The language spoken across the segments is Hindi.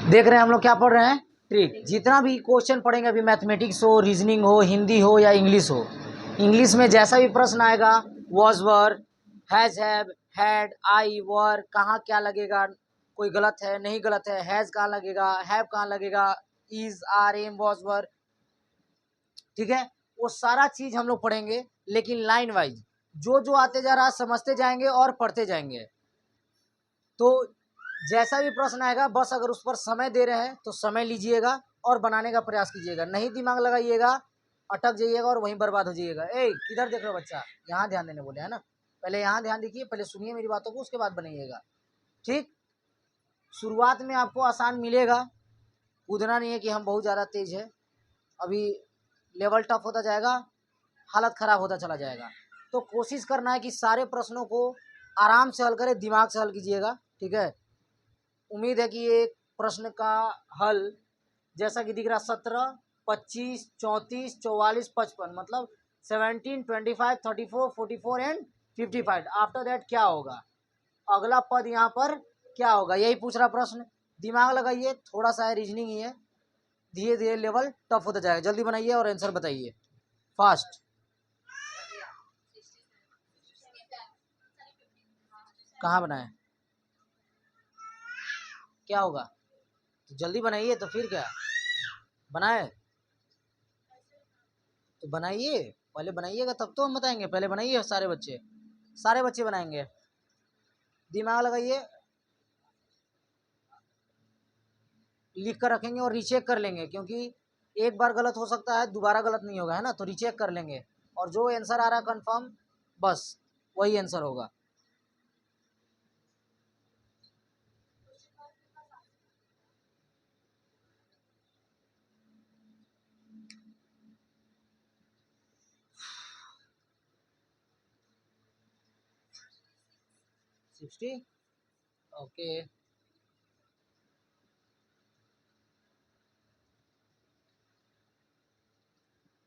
देख रहे हैं हम लोग क्या पढ़ रहे हैं, ट्रिक। जितना भी क्वेश्चन पढ़ेंगे अभी, मैथमेटिक्स हो, रीजनिंग हो, हिंदी हो या इंग्लिश हो, इंग्लिश में जैसा भी प्रश्न आएगा, was were, has have had I were, कहाँ क्या लगेगा, कोई गलत है नहीं गलत है, हैज कहाँ लगेगा, हैव कहाँ लगेगा, is are am was were, ठीक है, वो सारा चीज हम लोग पढ़ेंगे, लेकिन लाइन वाइज जो जो आते जा रहा समझते जाएंगे और पढ़ते जाएंगे। तो जैसा भी प्रश्न आएगा, बस अगर उस पर समय दे रहे हैं तो समय लीजिएगा और बनाने का प्रयास कीजिएगा, नहीं दिमाग लगाइएगा, अटक जाइएगा और वहीं बर्बाद हो जाइएगा। ए किधर देख रहे हो बच्चा, यहाँ ध्यान देने बोले है ना, पहले यहाँ ध्यान दीजिए, पहले सुनिए मेरी बातों को, उसके बाद बनाइएगा, ठीक। शुरुआत में आपको आसान मिलेगा, कूदना नहीं है कि हम बहुत ज़्यादा तेज है, अभी लेवल टफ होता जाएगा, हालत ख़राब होता चला जाएगा। तो कोशिश करना है कि सारे प्रश्नों को आराम से हल करें, दिमाग से हल कीजिएगा, ठीक है। उम्मीद है कि ये प्रश्न का हल जैसा कि दिख रहा 17, 25, 34, 44, 55, मतलब 17, 25, 34, 44 एंड 55। आफ्टर दैट क्या होगा, अगला पद यहाँ पर क्या होगा, यही पूछ रहा प्रश्न। दिमाग लगाइए, थोड़ा सा है, रीजनिंग ही है, धीरे धीरे लेवल टफ होता जाएगा। जल्दी बनाइए और आंसर बताइए फास्ट। कहाँ बनाए, क्या होगा, तो जल्दी बनाइए, तो फिर क्या बनाए, तो बनाइए, पहले बनाइएगा तब तो हम बताएंगे, पहले बनाइए, सारे बच्चे बनाएंगे, दिमाग लगाइए, लिख कर रखेंगे और रीचेक कर लेंगे, क्योंकि एक बार गलत हो सकता है, दोबारा गलत नहीं होगा, है ना, तो रीचेक कर लेंगे और जो आंसर आ रहा है कंफर्म, बस वही आंसर होगा। सिक्सटी, ओके,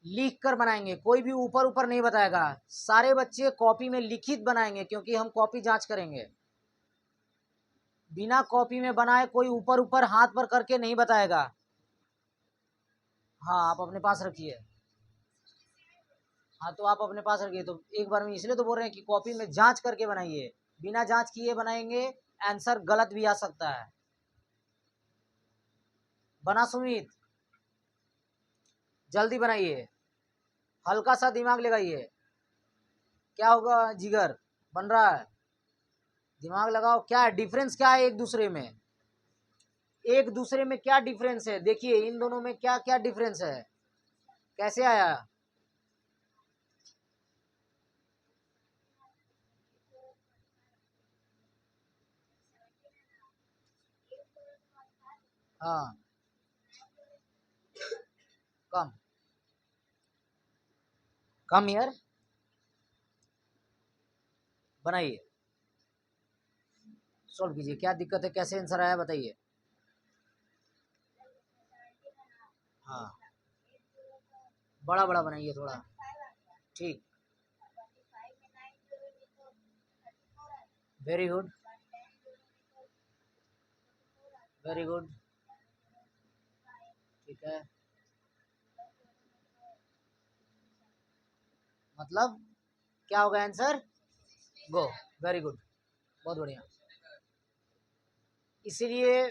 लिख कर बनाएंगे, कोई भी ऊपर ऊपर नहीं बताएगा, सारे बच्चे कॉपी में लिखित बनाएंगे, क्योंकि हम कॉपी जांच करेंगे। बिना कॉपी में बनाए कोई ऊपर ऊपर हाथ पर करके नहीं बताएगा। हाँ, आप अपने पास रखिए, हाँ तो आप अपने पास रखिए, तो एक बार में इसलिए तो बोल रहे हैं कि कॉपी में जांच करके बनाइए, बिना जांच किए बनाएंगे आंसर गलत भी आ सकता है। बना सुमित, जल्दी बनाइए, हल्का सा दिमाग लगाइए, क्या होगा जिगर, बन रहा है, दिमाग लगाओ, क्या है डिफरेंस, क्या है एक दूसरे में, एक दूसरे में क्या डिफरेंस है, देखिए इन दोनों में क्या क्या डिफरेंस है, कैसे आया, हाँ कम, कम ईयर, बनाइए, सॉल्व कीजिए, क्या दिक्कत है, कैसे आंसर आया बताइए। हाँ, बड़ा बड़ा बनाइए थोड़ा, ठीक, वेरी गुड, वेरी गुड, ठीक है, मतलब क्या होगा आंसर, गो, वेरी गुड, बहुत बढ़िया। इसीलिए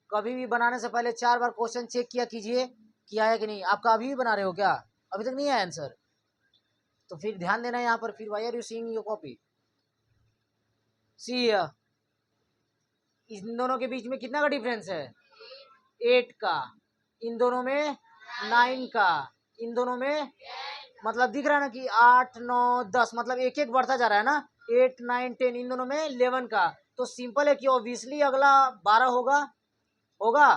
कभी भी बनाने से पहले 4 बार क्वेश्चन चेक किया कीजिए कि आया कि नहीं। आपका अभी भी बना रहे हो क्या, अभी तक नहीं आया आंसर, तो फिर ध्यान देना यहाँ पर, फिर why are you seeing your copy, see इन दोनों के बीच में कितना का डिफरेंस है, 8 का, इन दोनों में 9 का, इन दोनों में, मतलब दिख रहा है ना कि 8, 9, 10, मतलब एक एक बढ़ता जा रहा है ना, 8, 9, 10, इन दोनों में 11 का, तो सिंपल है कि ऑब्वियसली अगला 12 होगा, होगा,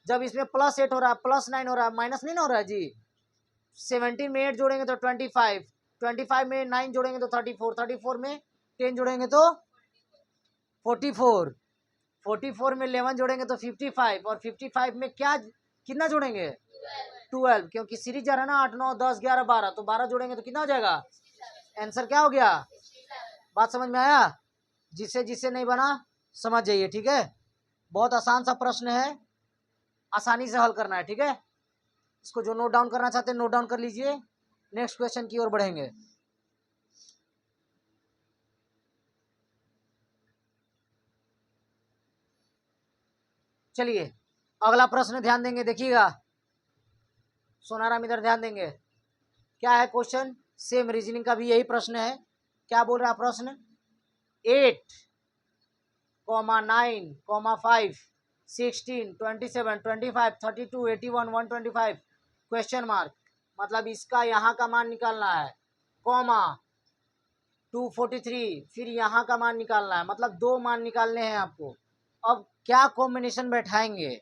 जब इसमें +8 हो रहा है, +9 हो रहा है, माइनस नहीं ना हो रहा है जी। 17 में 8 जोड़ेंगे तो 25, 25 में 9 जोड़ेंगे तो 34, 34 में 10 जोड़ेंगे तो 44, 44 में 11 जोड़ेंगे तो 55, और 55 में क्या कितना जोड़ेंगे, 12, क्योंकि सीरीज जा रहा है ना, 8, 9, 10, 11, 12, तो 12 जोड़ेंगे तो कितना हो जाएगा, आंसर क्या हो गया। बात समझ में आया, जिससे जिससे नहीं बना समझ जाइए, ठीक है, बहुत आसान सा प्रश्न है, आसानी से हल करना है, ठीक है। इसको जो नोट डाउन करना चाहते हैं नोट डाउन कर लीजिए। नेक्स्ट क्वेश्चन की ओर बढ़ेंगे। चलिए अगला प्रश्न ध्यान देंगे, देखिएगा सोनाराम, इधर ध्यान देंगे। क्या है क्वेश्चन? सेम रीजनिंग का भी यही प्रश्न है। क्या बोल रहा है प्रश्न? 8, 9, 5, 16, 27, 25, 32, 81, 125 क्वेश्चन मार्क, मतलब इसका यहाँ का मान निकालना है, कॉमा 243, फिर यहाँ का मान निकालना है, मतलब 2 मान निकालने हैं आपको। अब क्या कॉम्बिनेशन बैठाएंगे,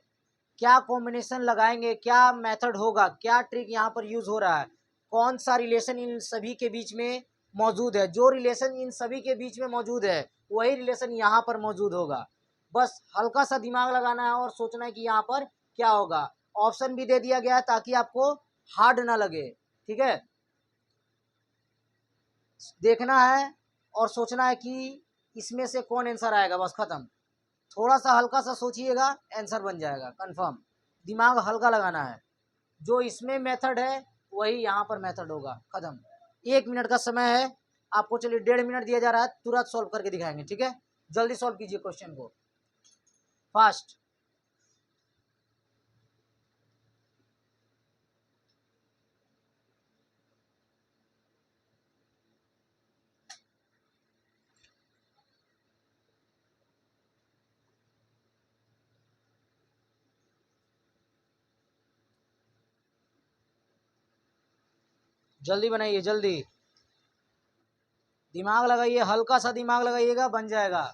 क्या कॉम्बिनेशन लगाएंगे, क्या मेथड होगा, क्या ट्रिक यहाँ पर यूज हो रहा है, कौन सा रिलेशन इन सभी के बीच में मौजूद है। जो रिलेशन इन सभी के बीच में मौजूद है वही रिलेशन यहाँ पर मौजूद होगा। बस हल्का सा दिमाग लगाना है और सोचना है कि यहाँ पर क्या होगा। ऑप्शन भी दे दिया गया है ताकि आपको हार्ड ना लगे, ठीक है। देखना है और सोचना है कि इसमें से कौन आंसर आएगा, बस खत्म। थोड़ा सा हल्का सा सोचिएगा, आंसर बन जाएगा कंफर्म। दिमाग हल्का लगाना है, जो इसमें मेथड है वही यहाँ पर मेथड होगा, खत्म। 1 मिनट का समय है आपको, चलिए 1.5 मिनट दिया जा रहा है, तुरंत सॉल्व करके दिखाएंगे, ठीक है। जल्दी सॉल्व कीजिए क्वेश्चन को, फास्ट। जल्दी बनाइए, जल्दी दिमाग लगाइए, हल्का सा दिमाग लगाइएगा, बन जाएगा।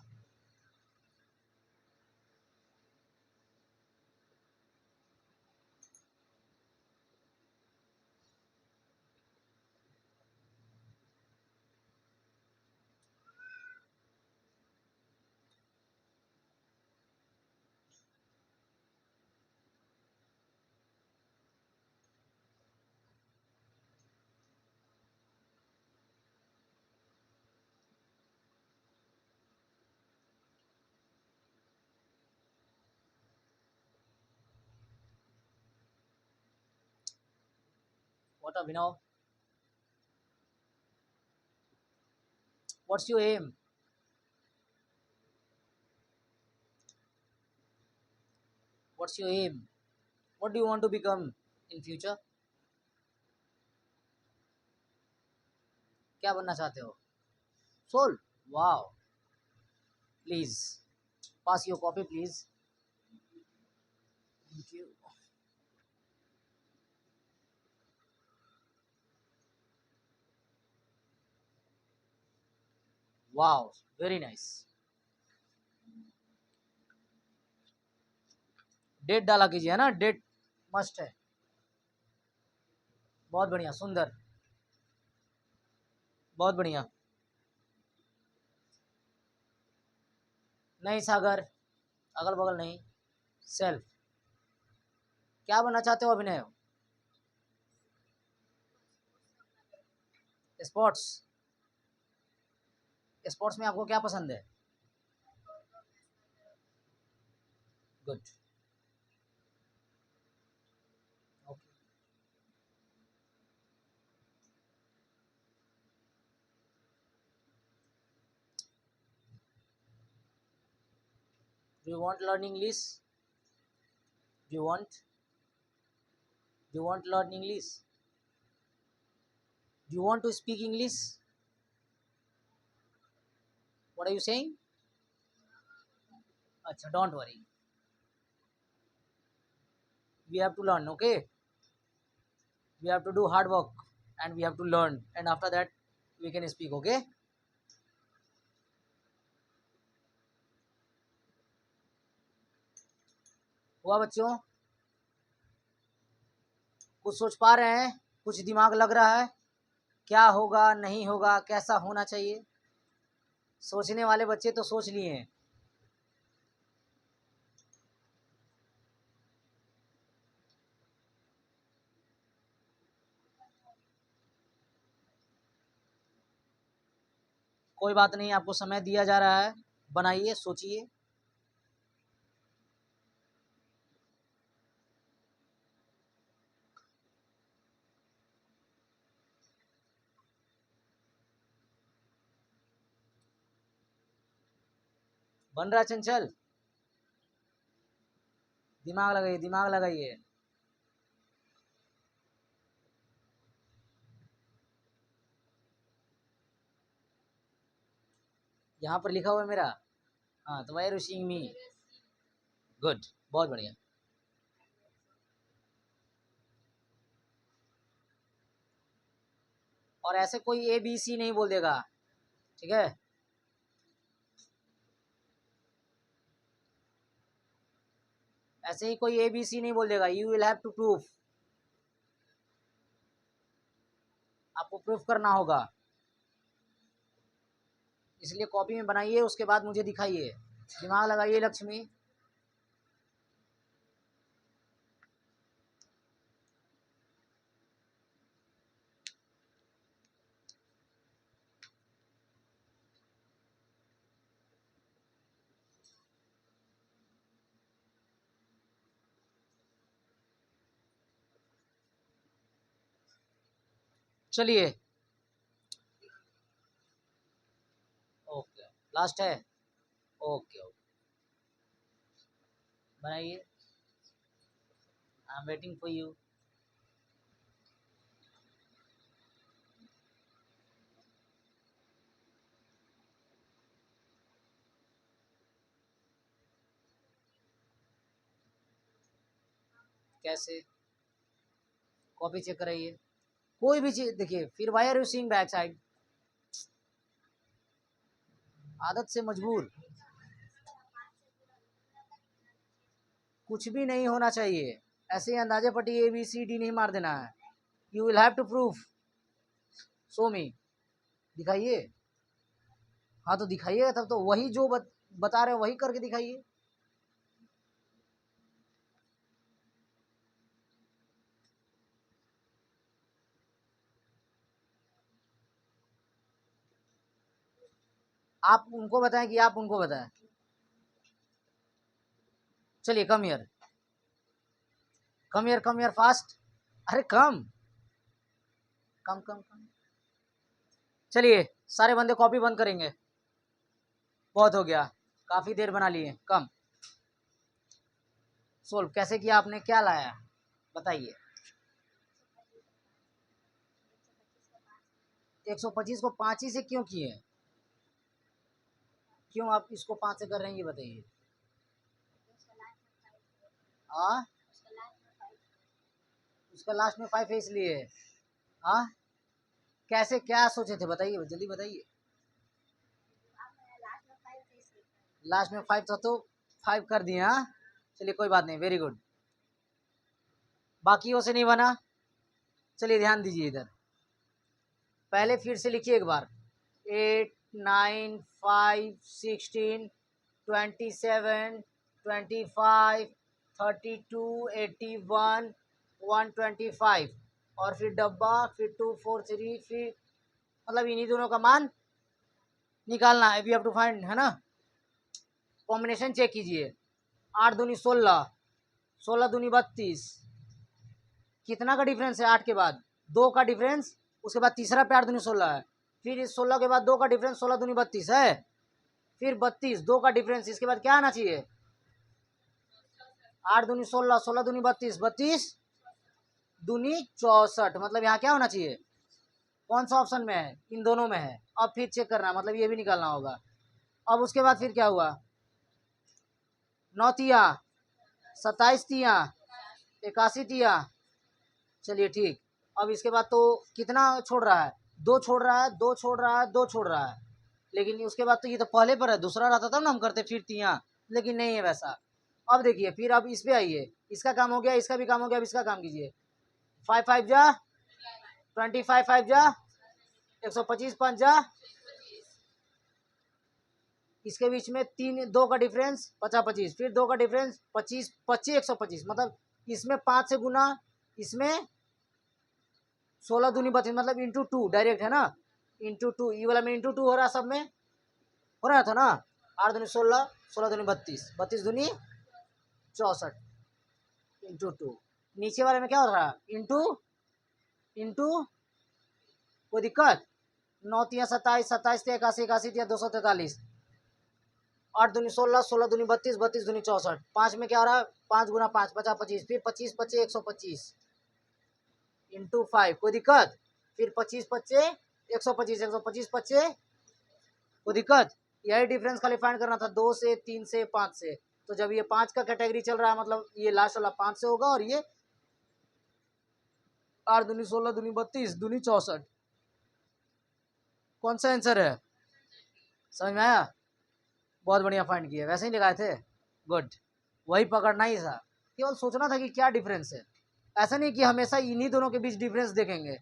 What Abhinav? What's your aim? What's your aim? What do you want to become in future? क्या बनना चाहते हो? सोल? Wow, please pass your copy please. Thank you. Wow, very nice. Date डाला कीजिए, है ना, डेट मस्ट है। बहुत बढ़िया, सुंदर, बहुत बढ़िया। नहीं सागर, अगल बगल नहीं, सेल्फ। क्या बनना चाहते हो अभिनय? स्पोर्ट्स? स्पोर्ट्स में आपको क्या पसंद है? Good, okay. Do you want learn English? Do you want learn English? Do you want to speak English? What are you saying? अच्छा, don't worry, we have to learn, okay, we have to do hard work and we have to learn, and after that we can speak, okay। हुआ बच्चों? कुछ सोच पा रहे हैं? कुछ दिमाग लग रहा है? क्या होगा, नहीं होगा, कैसा होना चाहिए? सोचने वाले बच्चे तो सोच लिए हैं। कोई बात नहीं, आपको समय दिया जा रहा है, बनाइए, सोचिए। बन रहा चंचल, दिमाग लगाइए, दिमाग लगाइए। यहाँ पर लिखा हुआ है मेरा। हाँ, तो वाई रुशिंग मी। गुड, बहुत बढ़िया। और ऐसे कोई ए बी सी नहीं बोल देगा, ठीक है? ऐसे ही कोई ए बी सी नहीं बोल देगा। You will have to proof, आपको प्रूफ करना होगा। इसलिए कॉपी में बनाइए, उसके बाद मुझे दिखाइए। दिमाग लगाइए लक्ष्मी। चलिए, ओके, लास्ट है। ओके ओके, बनाइए। I am waiting for you. कैसे? कॉपी चेक कराइए, कोई भी चीज देखिए। फिर why are you seeing back side? आदत से मजबूर। कुछ भी नहीं होना चाहिए, ऐसे ही अंदाजे पट्टी ए बी सी डी नहीं मार देना है। You will have to proof. Show me, दिखाइए। हाँ तो दिखाइएगा, तब तो वही जो बता रहे हो वही करके दिखाइए। आप उनको बताएं कि आप उनको बताएं। चलिए, come here, come here, come here fast. अरे कम कम कम कम। चलिए, सारे बंदे कॉपी बंद करेंगे। बहुत हो गया, काफी देर बना लिए। कम सोल्व कैसे किया आपने, क्या लाया बताइए। 125 को 5 ही से क्यों किए? क्यों आप इसको 5 से कर रहे हैं, ये बताइए। हाँ, उसका लास्ट में 5 है इसलिए। हाँ, कैसे, क्या सोचे थे बताइए, जल्दी बताइए। लास्ट में 5 था तो 5 कर दिए। हाँ, चलिए कोई बात नहीं, वेरी गुड। बाकियों से नहीं बना। चलिए ध्यान दीजिए इधर, पहले फिर से लिखिए एक बार। 8 9 5 16 27 25 32 81 125, और फिर डब्बा, फिर 243, फिर मतलब इन्हीं दोनों का मान निकालना है। वी हैव टू फाइंड, है ना? कॉम्बिनेशन चेक कीजिए। 8 दूनी 16, 16 दूनी 32। कितना का डिफरेंस है 8 के बाद? 2 का डिफरेंस। उसके बाद तीसरा पे 8 दूनी 16 है। फिर इस 16 के बाद 2 का डिफरेंस, 16 दूनी 32 है। फिर 32, 2 का डिफरेंस, इसके बाद क्या आना चाहिए? 8 दूनी 16, 16 दूनी 32, 32 दूनी 64। मतलब यहाँ क्या होना चाहिए? कौन सा ऑप्शन में है? इन दोनों में है। अब फिर चेक करना, मतलब ये भी निकालना होगा। अब उसके बाद फिर क्या हुआ? 9 तिया 27 तिया 81 तिया। चलिए ठीक। अब इसके बाद तो कितना छोड़ रहा है? 2 छोड़ रहा है, 2 छोड़ रहा है, 2 छोड़ रहा है। लेकिन उसके बाद तो ये तो पहले पर है, दूसरा रहता तब ना हम करते फिर तिया, लेकिन नहीं है वैसा। अब देखिए, फिर अब इस पे आइए। इसका काम हो गया, इसका भी काम हो गया, अब इसका काम कीजिए। 5 5 जा 25, 5 जा 125, 5 जा। इसके बीच में 3 2 का डिफरेंस 50 25, फिर 2 का डिफरेंस 25 25 125। मतलब इसमें 5 से गुना, इसमें 16 दूनी 32, मतलब इंटू 2 डायरेक्ट है ना। इंटू 2, ये वाला में इंटू 2 हो रहा है, सब में हो रहा था ना। 8 दूनी 16, 16 दूनी 32, 32 दूनी 64 इंटू 2। नीचे वाले में क्या हो रहा है? इंटू इंटू, कोई दिक्कत? 9 तिया 27, 27 तिया 81, 81 तिया 243। 8 दूनी 16, 16 दूनी 32, 32 दूनी 64। 5 में क्या हो रहा है, 5 गुना 5 50 25, फिर 25 25 125 इंटू 5, कोई दिक्कत। फिर 25 25 125 125 25, कोई दिक्कत। यही डिफरेंस खाली फाइंड करना था 2 से 3 से 5 से। तो जब ये 5 का कैटेगरी चल रहा है मतलब ये लास्ट वाला 5 से होगा, और ये 8 दूनी 16 दूनी 32 दूनी 64। कौन सा आंसर है, समझ में आया? बहुत बढ़िया फाइंड किया, वैसे ही लगाए थे, गुड। वही पकड़ना ही था, केवल सोचना था कि क्या डिफरेंस है। ऐसा नहीं कि हमेशा इन्हीं दोनों के बीच डिफरेंस देखेंगे,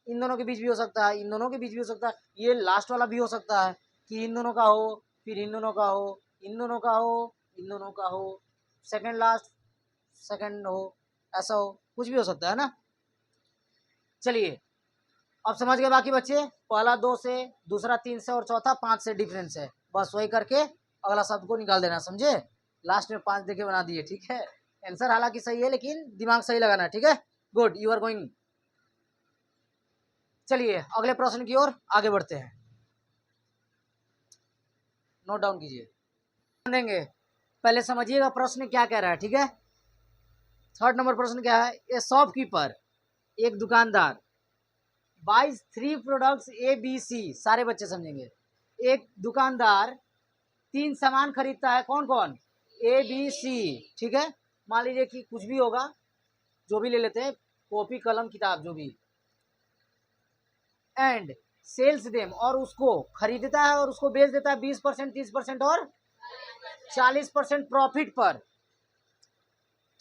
इन दोनों के बीच भी हो सकता है, इन दोनों के बीच भी हो सकता है, ये लास्ट वाला भी हो सकता है कि इन दोनों का हो, फिर इन दोनों का हो, इन दोनों का हो, इन दोनों का हो, सेकंड लास्ट सेकंड हो, ऐसा हो, कुछ भी हो सकता है ना। चलिए अब समझ गए बाकी बच्चे, पहला 2 से, दूसरा 3 से और चौथा 5 से डिफरेंस है। बस वही करके अगला शब्द को निकाल देना, समझे। लास्ट में 5 देके बना दिए, ठीक है। आंसर हालांकि सही है लेकिन दिमाग सही लगाना है, ठीक है। Good, you are going. चलिए अगले प्रश्न की ओर आगे बढ़ते हैं, नोट डाउन कीजिए, देंगे। पहले समझिएगा प्रश्न क्या कह रहा है, ठीक है। थर्ड नंबर प्रश्न क्या है, ए शॉपकीपर, एक दुकानदार, buys 3 products A B C, सारे बच्चे समझेंगे। एक दुकानदार 3 सामान खरीदता है, कौन कौन, ए बी सी, ठीक है। मान लीजिए कि कुछ भी होगा, जो भी ले लेते हैं, कॉपी कलम किताब जो भी, एंड सेल्स देम, और उसको खरीदता है और उसको बेच देता है 20%, 30% और 40% प्रॉफिट पर।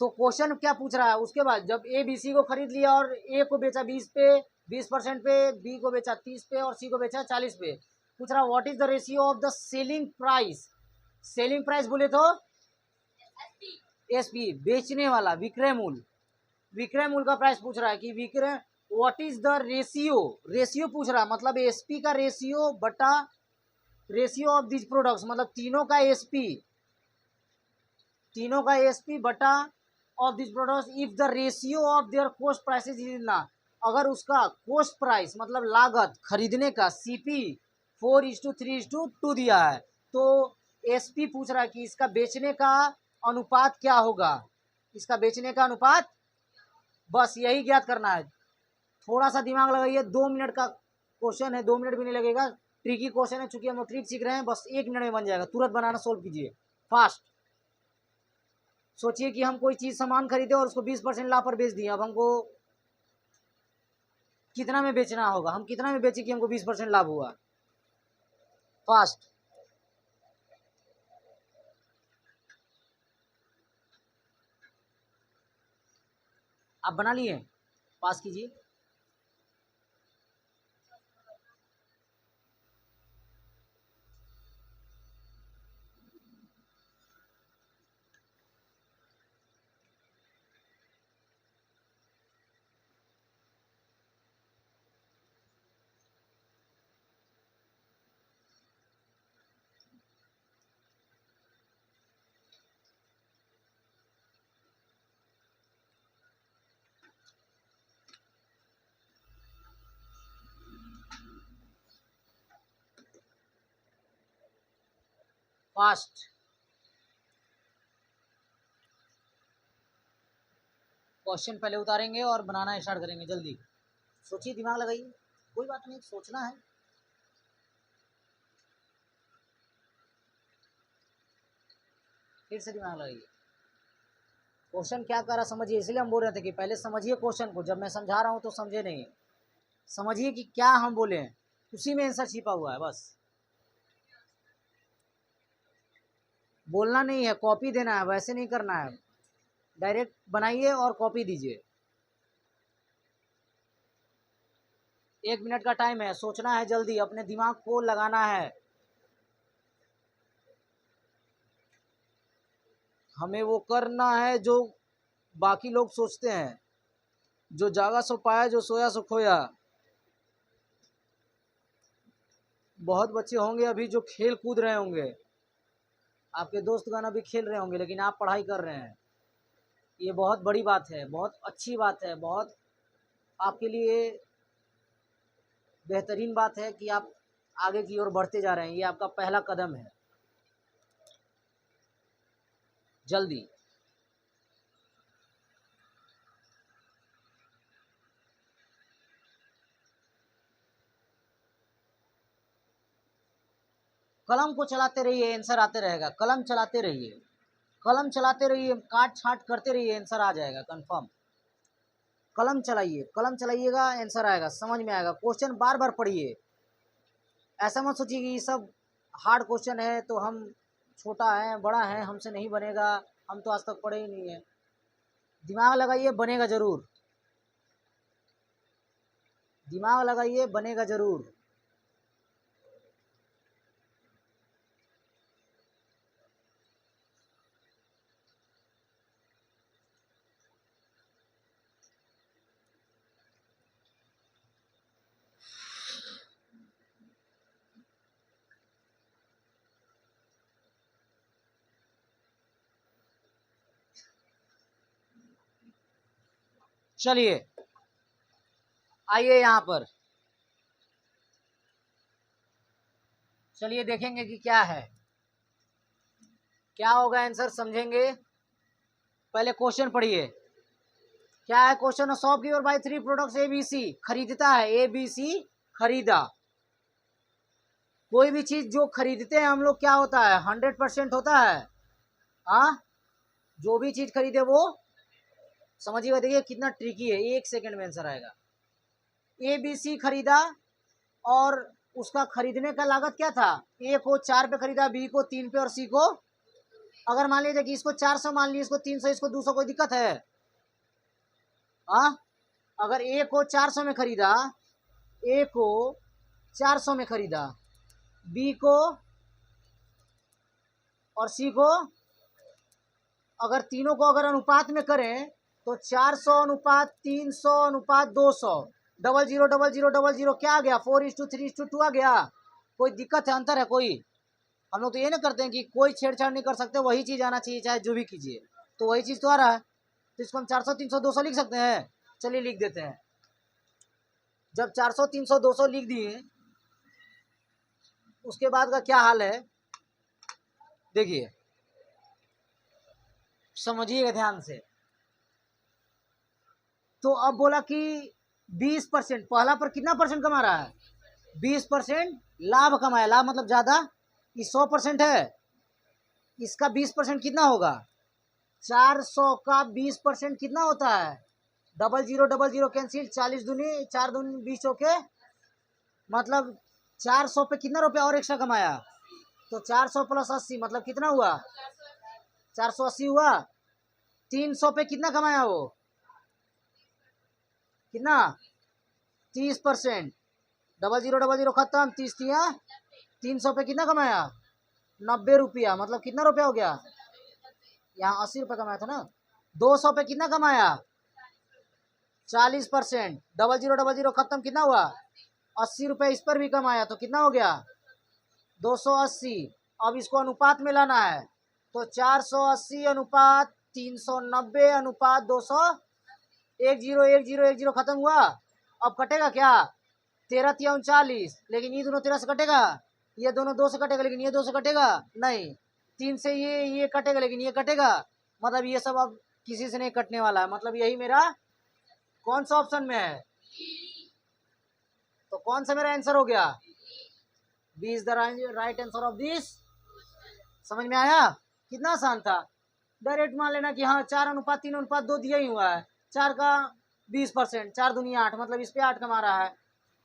तो क्वेश्चन क्या पूछ रहा है, उसके बाद जब ए बी सी को खरीद लिया और ए को बेचा 20 पे, 20% पे, बी को बेचा 30 पे और सी को बेचा 40 पे, पूछ रहा what is the ratio of the selling price. Selling price बोले तो एसपी, बेचने वाला, विक्रय मूल्य, विक्रय मूल्य का प्राइस पूछ रहा है कि विक्रय, what is the ratio, ratio पूछ रहा है, मतलब एसपी का रेशियो बटा रेशियो ऑफ दिस प्रोडक्ट्स, मतलब तीनों का एसपी, तीनों का एसपी बटा of this products if the ratio of their cost prices is ना, अगर उसका कॉस्ट प्राइस मतलब लागत खरीदने का सीपी 4:3:2 दिया है, तो एसपी पूछ रहा है कि इसका बेचने का अनुपात क्या होगा, इसका बेचने का अनुपात, बस यही ज्ञात करना है। थोड़ा सा दिमाग लगाइए, 2 मिनट का क्वेश्चन है, 2 मिनट भी नहीं लगेगा, ट्रिकी क्वेश्चन है, चूंकि हम ट्रिक सीख रहे हैं, बस 1 मिनट में बन जाएगा, तुरंत बनाना सोल्व कीजिए फास्ट। सोचिए कि हम कोई चीज सामान खरीदे और उसको 20% लाभ पर बेच दिए, अब हमको कितना में बेचना होगा, हम कितना में बेचे कि हमको 20% लाभ हुआ, फास्ट। आप बना लिए, पास कीजिए। फास्ट, क्वेश्चन पहले उतारेंगे और बनाना स्टार्ट करेंगे, जल्दी सोचिए, दिमाग लगाइए, कोई बात नहीं, सोचना है। फिर से दिमाग लगाइए, क्वेश्चन क्या कर रहा समझिए, इसलिए हम बोल रहे थे कि पहले समझिए क्वेश्चन को, जब मैं समझा रहा हूँ तो समझे नहीं, समझिए कि क्या हम बोले हैं, उसी में आंसर छिपा हुआ है, बस बोलना नहीं है, कॉपी देना है, वैसे नहीं करना है, डायरेक्ट बनाइए और कॉपी दीजिए। 1 मिनट का टाइम है, सोचना है जल्दी, अपने दिमाग को लगाना है, हमें वो करना है जो बाकी लोग सोचते हैं, जो जागा सो पाया, जो सोया सो खोया। बहुत बच्चे होंगे अभी जो खेल कूद रहे होंगे, आपके दोस्तगण अभी खेल रहे होंगे, लेकिन आप पढ़ाई कर रहे हैं, ये बहुत बड़ी बात है, बहुत अच्छी बात है, बहुत आपके लिए बेहतरीन बात है कि आप आगे की ओर बढ़ते जा रहे हैं, ये आपका पहला कदम है। जल्दी। कलम को चलाते रहिए, आंसर आते रहेगा। कलम चलाते रहिए, कलम चलाते रहिए, काट छाट करते रहिए, आंसर आ जाएगा कंफर्म। कलम चलाइए, कलम चलाइएगा, आंसर आएगा, समझ में आएगा। क्वेश्चन बार बार पढ़िए, ऐसा मत सोचिए कि ये सब हार्ड क्वेश्चन है तो हम छोटा है बड़ा है हमसे नहीं बनेगा, हम तो आज तक पढ़े ही नहीं है। दिमाग लगाइए, बनेगा जरूर, दिमाग लगाइए, बनेगा जरूर। चलिए आइए यहाँ पर, चलिए देखेंगे कि क्या है, क्या होगा आंसर, समझेंगे। पहले क्वेश्चन पढ़िए, क्या है question. Shopkeeper buy 3 products ABC, खरीदता है, ABC खरीदा। कोई भी चीज जो खरीदते हैं हम लोग, क्या होता है, 100% होता है। हाँ, जो भी चीज खरीदे वो, समझिएगा, देखिए कितना ट्रिकी है, 1 सेकंड में आंसर आएगा। ABC खरीदा और उसका खरीदने का लागत क्या था, A को 4 पे खरीदा, B को 3 पे और C को, अगर मान लीजिए कि इसको 400 मान लीजिए, इसको 300, इसको 200, कोई दिक्कत है। हाँ, अगर A को 400 में खरीदा, A को 400 में खरीदा, B को और C को, अगर तीनों को अगर अनुपात में करें तो 400 अनुपात 300 अनुपात 200, 00 00 00 क्या आ गया, 4:3:2 आ गया। कोई दिक्कत है, अंतर है कोई? हम लोग तो ये ना करते हैं कि कोई छेड़छाड़ नहीं कर सकते, वही चीज आना चाहिए चाहे जो भी कीजिए, तो वही चीज तो आ रहा है, तो इसको हम 400 300 200 लिख सकते हैं। चलिए लिख देते हैं। जब 400 300 200 लिख दिए, उसके बाद का क्या हाल है देखिए, समझिएगा ध्यान से। तो अब बोला कि 20%, पहला पर कितना परसेंट कमा रहा है, 20% लाभ कमाया, लाभ मतलब ज्यादा, ये 100% है, इसका 20% कितना होगा, 400 का 20% कितना होता है, 00 कैंसिल, 40 दूनी 4 दूनी 20 चौके, मतलब 400 पे कितना रुपया और एक्स्ट्रा कमाया, तो 400 प्लस 80 मतलब कितना हुआ, 480 हुआ। 300 पे कितना कमाया वो, कितना, 30%, 00 खत्म, 30 दिया, 300 पे कितना कमाया, 90 रुपया, मतलब कितना रुपया हो गया, यहाँ 80 रुपया कमाया था ना। 200 पे कितना कमाया, 40%, 00 खत्म, कितना हुआ, 80 रुपये, इस पर भी कमाया तो कितना हो गया, 280। अब इसको अनुपात में लाना है, तो 480 अनुपात 390 अनुपात 200, 10 खत्म हुआ। अब कटेगा क्या, 13 तिया 39, लेकिन ये दोनों 13 से कटेगा, ये दोनों 2 से कटेगा, लेकिन ये 2 से कटेगा नहीं, 3 से ये कटेगा, लेकिन ये कटेगा, मतलब ये सब अब किसी से नहीं कटने वाला है, मतलब यही मेरा कौन सा ऑप्शन में है, तो कौन सा मेरा आंसर हो गया, B is the right answer of this. समझ में आया, कितना आसान था। डायरेक्ट मान लेना कि हाँ 4 अनुपात 3 अनुपात 2 दिया ही हुआ है, 4 का 20%, 4 दुनिया 8, मतलब इस पे 8 कमा रहा है,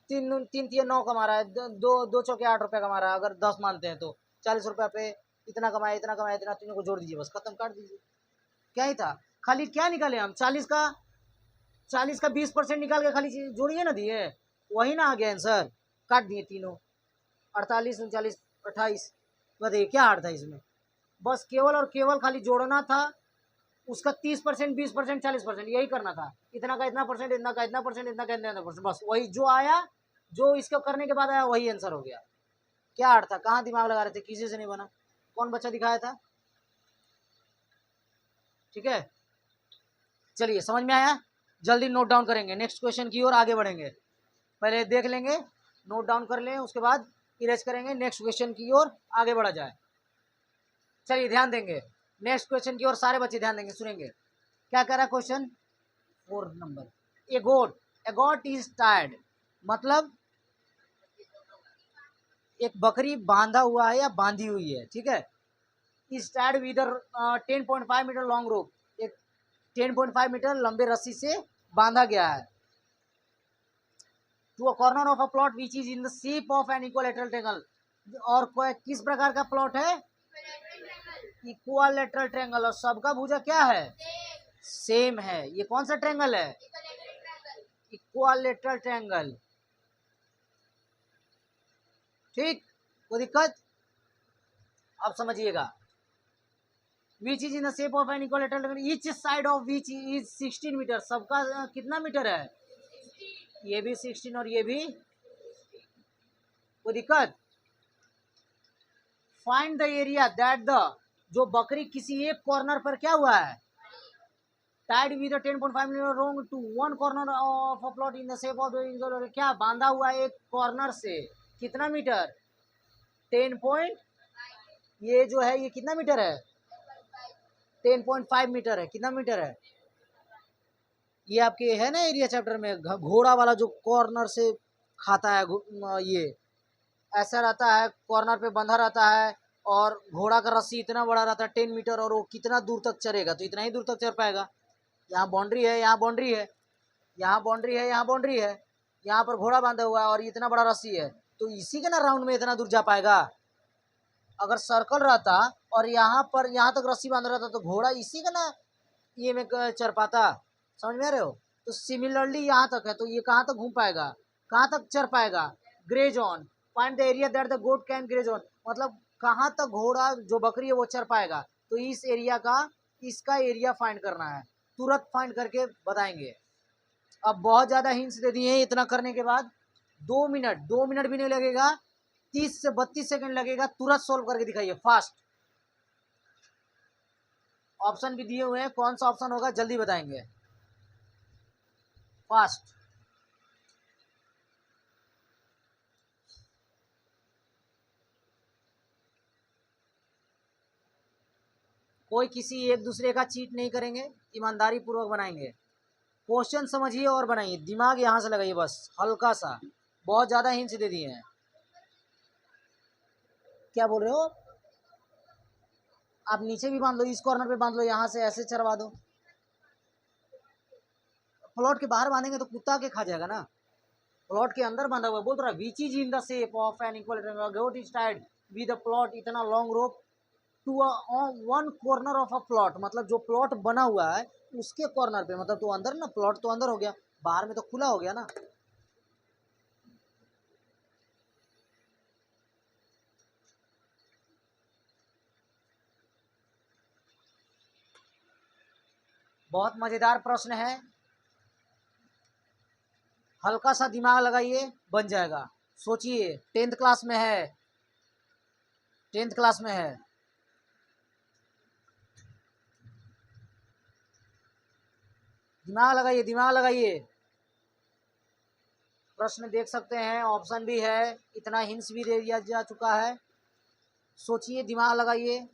3 3 9 कमा रहा है, दो चौके 8 रुपया कमा रहा है, अगर 10 मानते हैं तो 40 रुपया पे इतना कमाया इतना कमाया इतना, तीनों को जोड़ दीजिए, बस खत्म, काट दीजिए। क्या ही था, खाली क्या निकाले हम, 40 का 20% निकाल के खाली जोड़िए ना दिए, वही ना आ गया आंसर, काट दिए तीनों, 48 39 28, बताइए क्या हार्ड था इसमें, बस केवल और केवल खाली जोड़ना था, उसका 30% 20% 40% यही करना था, इतना का इतना परसेंट, इतना का इतना परसेंट, इतना का इतना परसेंट, बस वही जो आया, जो इसको करने के बाद आया वही आंसर हो गया। क्या हार्ड था, कहाँ दिमाग लगा रहे थे, किसी से नहीं बना, कौन बच्चा दिखाया था, ठीक है। चलिए समझ में आया, जल्दी नोट डाउन करेंगे, नेक्स्ट क्वेश्चन की ओर आगे बढ़ेंगे, पहले देख लेंगे, नोट डाउन कर लें, उसके बाद इरेज करेंगे, नेक्स्ट क्वेश्चन की ओर आगे बढ़ा जाए। चलिए ध्यान देंगे, नेक्स्ट क्वेश्चन की ओर सारे बच्चे ध्यान देंगे, सुनेंगे। क्या कह रहा है क्वेश्चन 4 नंबर। ए गोट इज टायर्ड, मतलब एक बकरी बांधा हुआ है या बांधी हुई है, ठीक है। Is tired with 10.5 metre long rope, एक 10.5 मीटर लंबे रस्सी से बांधा गया है to a corner of a plot which is in the shape of an equilateral triangle. और किस प्रकार का प्लॉट है? Equilateral triangle. और सबका भुजा क्या है? सेम है। ये कौन सा ट्रायंगल है? Equilateral triangle. ठीक, कोई दिक्कत? अब समझिएगा। Which is in the shape of an equilateral triangle, each side of which is 16 metre. सबका कितना मीटर है? ये भी 16 और ये भी। कोई दिक्कत? Find the area that the, जो बकरी किसी एक कॉर्नर पर क्या हुआ है? Tied with 10.5 metre wrong to one corner of a plot in the shape of, क्या बांधा हुआ है एक कॉर्नर से? कितना मीटर? 10 पॉइंट, ये जो है ये कितना मीटर है? 10.5 मीटर है। कितना मीटर है? ये आपके है ना एरिया चैप्टर में, घोड़ा वाला जो कॉर्नर से खाता है, ये ऐसा रहता है, कॉर्नर पे बंधा रहता है और घोड़ा का रस्सी इतना बड़ा रहता है 10 मीटर, और वो कितना दूर तक चलेगा? तो इतना ही दूर तक चल पाएगा। यहाँ बाउंड्री है, यहाँ बाउंड्री है, यहाँ बाउंड्री है, यहाँ बाउंड्री है, यहाँ पर घोड़ा बांधा हुआ है और इतना बड़ा रस्सी है, तो इसी के ना राउंड में इतना दूर जा पाएगा। अगर सर्कल रहता और यहाँ पर यहाँ तक रस्सी बांधा रहता तो घोड़ा इसी का ना ये में चढ़ पाता। समझ में आ रहे हो? तो सिमिलरली यहाँ तक है, तो ये कहाँ तक घूम पाएगा, कहाँ तक चढ़ पाएगा? Graze on. Find the area that the goat can graze on, मतलब कहाँ तक घोड़ा जो बकरी है वो चढ़ पाएगा। तो इस एरिया का, इसका एरिया फाइंड करना है, तुरंत फाइंड करके बताएंगे। अब बहुत ज़्यादा हिंट्स दे दिए हैं, इतना करने के बाद 2 मिनट भी नहीं लगेगा, 30 से 32 सेकंड लगेगा, तुरंत सोल्व करके दिखाइए फास्ट। ऑप्शन भी दिए हुए हैं, कौन सा ऑप्शन होगा जल्दी बताएंगे, फास्ट। कोई किसी एक दूसरे का चीट नहीं करेंगे, ईमानदारी पूर्वक बनाएंगे। क्वेश्चन समझिए और बनाइए, दिमाग यहाँ से लगाइए बस, हल्का सा। बहुत ज़्यादा हिंट्स दे दिए हैं। क्या बोल रहे हो? आप नीचे भी बांध लो, इस कॉर्नर पे बांध लो, यहाँ से ऐसे चढ़वा दो। प्लॉट के बाहर बांधेंगे तो कुत्ता के खा जाएगा ना। प्लॉट के अंदर बांधा हुआ है, बोल रहा है which is in the shape of an equal goat is tied with a plot, इतना long rope to one corner of a plot, मतलब जो प्लॉट बना हुआ है उसके कॉर्नर पे, मतलब तो अंदर ना, प्लॉट तो अंदर हो गया, बाहर में तो खुला हो गया ना। बहुत मजेदार प्रश्न है, हल्का सा दिमाग लगाइए, बन जाएगा। सोचिए, 10th क्लास में है, 10th क्लास में है। दिमाग लगाइए, दिमाग लगाइए। प्रश्न देख सकते हैं, ऑप्शन भी है, इतना हिंट्स भी दे दिया जा चुका है। सोचिए, दिमाग लगाइए।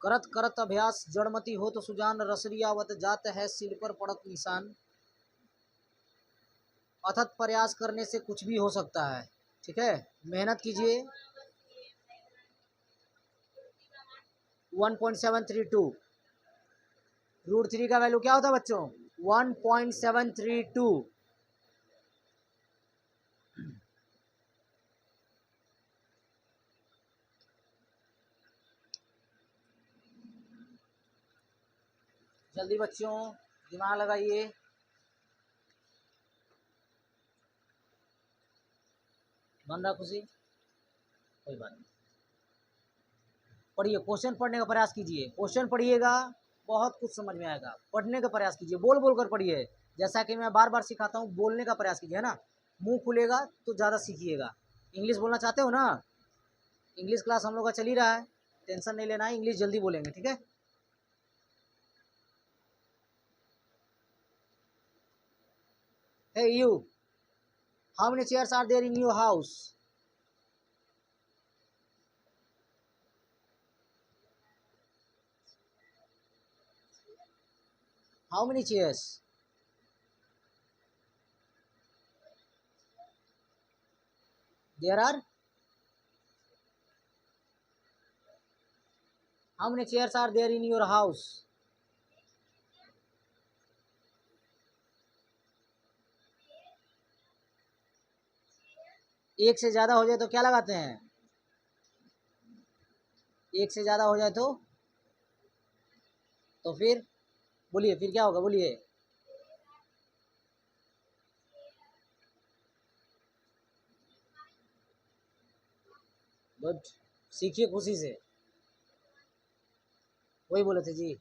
करत करत अभ्यास जड़मती हो तो सुजान, रसरियावत जात है सिर पर पड़त निशान। अथक प्रयास करने से कुछ भी हो सकता है, ठीक है, मेहनत कीजिए। 1.732, √3 का वैल्यू क्या होता है बच्चों? 1.732। जल्दी बच्चों, दिमाग लगाइए। बंदा खुशी, कोई बात नहीं। पढ़िए, क्वेश्चन पढ़ने का प्रयास कीजिए, क्वेश्चन पढ़िएगा, बहुत कुछ समझ में आएगा। पढ़ने का प्रयास कीजिए, बोल बोल कर पढ़िए, जैसा कि मैं बार बार सिखाता हूँ, बोलने का प्रयास कीजिए, है ना। मुंह खुलेगा तो ज़्यादा सीखिएगा। इंग्लिश बोलना चाहते हो ना, इंग्लिश क्लास हम लोग का चल ही रहा है, टेंशन नहीं लेना है, इंग्लिश जल्दी बोलेंगे, ठीक है। Hey you, how many chairs are there in your house? How many chairs? There are how many chairs are there in your house? एक से ज़्यादा हो जाए तो क्या लगाते हैं? एक से ज़्यादा हो जाए तो फिर बोलिए, फिर क्या होगा, बोलिए। गुड, सीखिए खुशी से। वही बोले थे जी।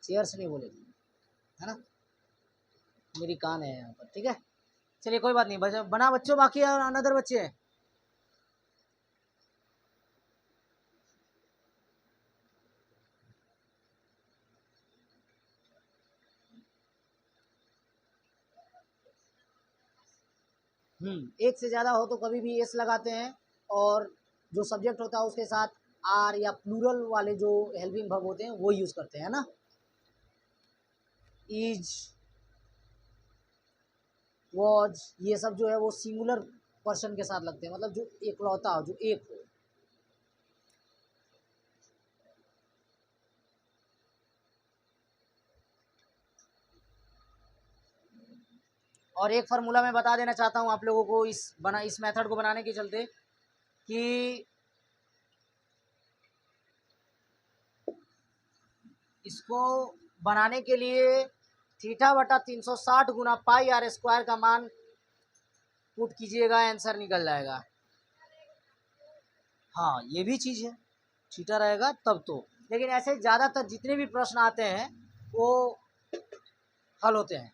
चेयर्स नहीं बोले थे, है ना? मेरी कान है यहाँ पर, ठीक है। चलिए कोई बात नहीं, बना बच्चों, बाकी और अनदर बच्चे हैं। एक से ज़्यादा हो तो कभी भी एस लगाते हैं, और जो सब्जेक्ट होता है उसके साथ आर या प्लूरल वाले जो हेल्पिंग वर्ब होते हैं वो यूज़ करते हैं ना। इज, वॉज, ये सब जो है वो सिंगुलर पर्सन के साथ लगते हैं, मतलब जो एकलौता हो, जो एक हो। और एक फार्मूला मैं बता देना चाहता हूँ आप लोगों को, इस मेथड को बनाने के चलते, कि इसको बनाने के लिए थीटा बटा 360 गुना पाई आर स्क्वायर का मान पुट कीजिएगा, आंसर निकल जाएगा। हाँ, ये भी चीज़ है, थीटा रहेगा तब तो। लेकिन ऐसे ज़्यादातर जितने भी प्रश्न आते हैं वो हल होते हैं।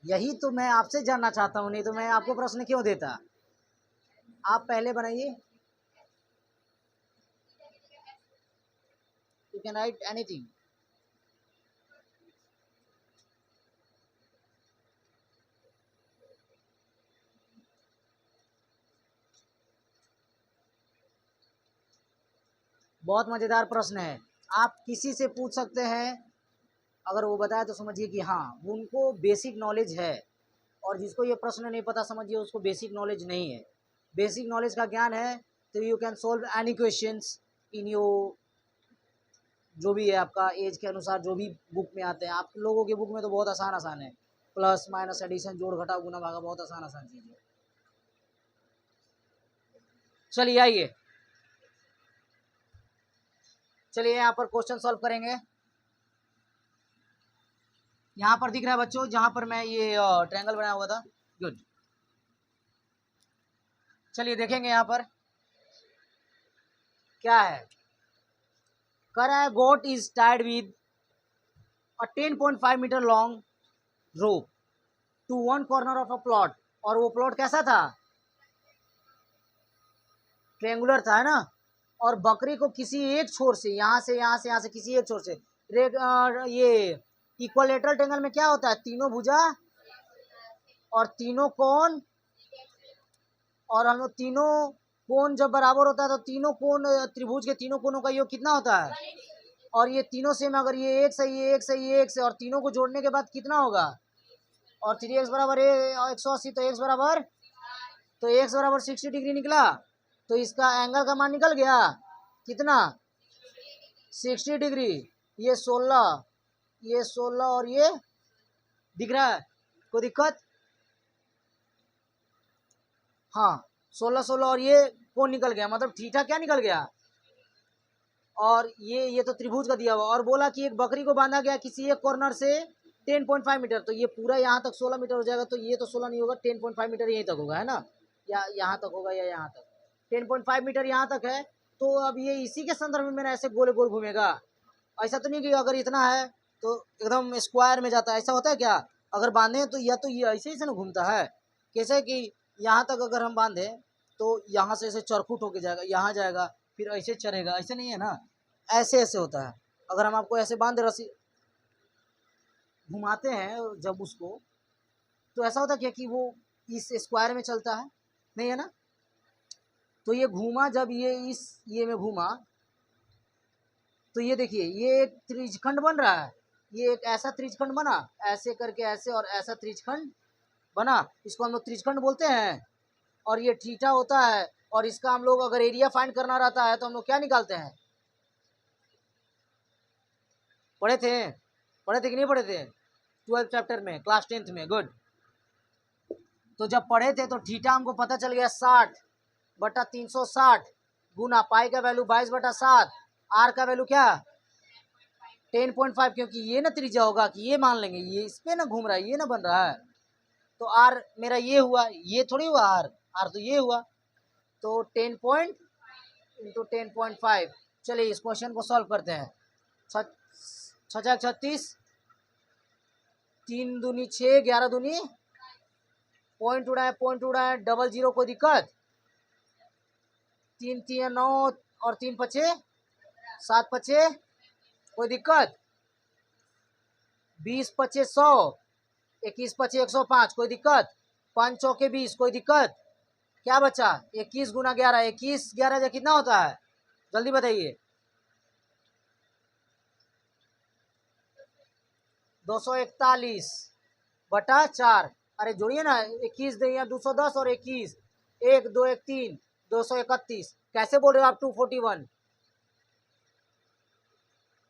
यही तो मैं आपसे जानना चाहता हूँ, नहीं तो मैं आपको प्रश्न क्यों देता। आप पहले बनाइए। You can write anything. बहुत मज़ेदार प्रश्न है, आप किसी से पूछ सकते हैं, अगर वो बताए तो समझिए कि हाँ उनको बेसिक नॉलेज है, और जिसको ये प्रश्न नहीं पता समझिए उसको बेसिक नॉलेज नहीं है। बेसिक नॉलेज का ज्ञान है तो you can solve any questions in your, जो भी है आपका एज के अनुसार, जो भी बुक में आते हैं। आप लोगों के बुक में तो बहुत आसान आसान है, प्लस माइनस एडिशन जोड़ घटाव गुना भागा, बहुत आसान आसान चीज़ है। चलिए आइए, चलिए यहाँ पर क्वेश्चन सॉल्व करेंगे। यहाँ पर दिख रहा है बच्चों, जहाँ पर मैं ये ट्रायंगल बनाया हुआ था। गुड, चलिए देखेंगे यहाँ पर क्या है। कह रहा है goat is tied with a 10.5 metre long rope to one corner of a plot, और वो प्लॉट कैसा था? ट्रेंगुलर था, है ना। और बकरी को किसी एक छोर से, यहाँ से यहाँ से यहाँ से किसी एक छोर से, ये इक्वलेटरल ट्रेंगल में क्या होता है, तीनों भुजा और तीनों कोण, और हम लोग तीनों कोण जब बराबर होता है तो तीनों कोण, त्रिभुज के तीनों कोणों का योग कितना होता है? और ये तीनों से में अगर ये एक से, ये एक से, ये एक से, और तीनों को जोड़ने के बाद कितना होगा? और 3x बराबर 180, तो x बराबर, तो x बराबर 60 डिग्री निकला, तो इसका एंगल का मान निकल गया कितना? 60 डिग्री। ये 16, ये 16, और ये दिख रहा है, कोई दिक्कत? हाँ, 16 16, और ये कोण निकल गया, मतलब थीटा क्या निकल गया? और ये तो त्रिभुज का दिया हुआ, और बोला कि एक बकरी को बांधा गया किसी एक कॉर्नर से 10.5 मीटर, तो ये पूरा यहाँ तक 16 मीटर हो जाएगा, तो ये तो 16 नहीं होगा, 10.5 मीटर यहीं तक होगा, है ना, या यहाँ तक होगा, या यहाँ तक। 10.5 मीटर यहाँ तक है, तो अब ये इसी के संदर्भ में मेरा ऐसे गोल गोल घूमेगा। ऐसा तो नहीं कि अगर इतना है तो एकदम स्क्वायर में जाता है, ऐसा होता है क्या? अगर बांधे तो या तो ये ऐसे ही से ना घूमता है, कैसे कि यहाँ तक अगर हम बांधे तो यहाँ से ऐसे चरखुट होके जाएगा, यहाँ जाएगा, फिर ऐसे चढ़ेगा, ऐसे नहीं है ना, ऐसे ऐसे होता है। अगर हम आपको ऐसे बांध रस्सी घुमाते हैं जब उसको, तो ऐसा होता क्या कि वो इस स्क्वायर में चलता है, नहीं है ना। तो ये घूमा, जब ये इस ये में घूमा तो ये देखिए ये एक त्रिज्यखंड बन रहा है, ये एक ऐसा त्रिज्यखंड बना, ऐसे करके ऐसे और ऐसा त्रिज्यखंड बना, इसको हम लोग त्रिज्यखंड बोलते हैं। और ये थीटा होता है, और इसका हम लोग अगर एरिया फाइंड करना रहता है तो हम लोग क्या निकालते हैं, पढ़े थे, पढ़े थे कि नहीं पढ़े थे 12th चैप्टर में, क्लास 10th में, गुड। तो जब पढ़े थे तो थीटा हमको पता चल गया 60/360 गुना पाई का वैल्यू 22/7, आर का वैल्यू क्या 10.5, क्योंकि ये ना त्रिज्या होगा कि ये मान लेंगे ये इस पे ना घूम रहा है, ये ना बन रहा है, तो आर मेरा ये हुआ, ये थोड़ी हुआ आर, आर तो ये हुआ, तो 10 पॉइंट इंटू 10.5। चलिए इस क्वेश्चन को सॉल्व करते हैं। 6×36, 3 दूनी 6, 11 दूनी पॉइंट उड़ाए, पॉइंट उड़ाए, डबल जीरो, कोई दिक्कत, 3 3 9 और 3 पचे 7 पचे, कोई दिक्कत, 20 पचे 100, 21 पचे 105, कोई दिक्कत, 5 चौके 20, कोई दिक्कत, क्या बचा 21 गुना 11, 21 11 कितना होता है, जल्दी बताइए, 241/4। अरे जोड़िए ना, 21 दिया 210 और 21, 1 2 1 3, 231, कैसे बोल रहे हो आप 241,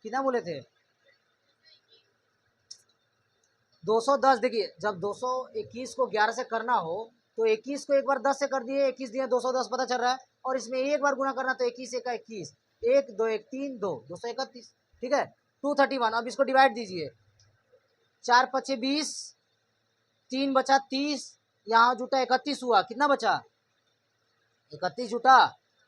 कितना बोले थे 210। देखिए जब 221 को 11 से करना हो तो 21 को एक बार 10 से कर दिए, 21 दिए 210 पता चल रहा है, और इसमें एक बार गुना करना तो 21 1 21, 1 2 1 3 2 231, ठीक है 231। अब इसको डिवाइड दीजिए, 4 पचे 20, 3 बचा 30, यहाँ जुटा 31 हुआ, कितना बचा 31 जुटा,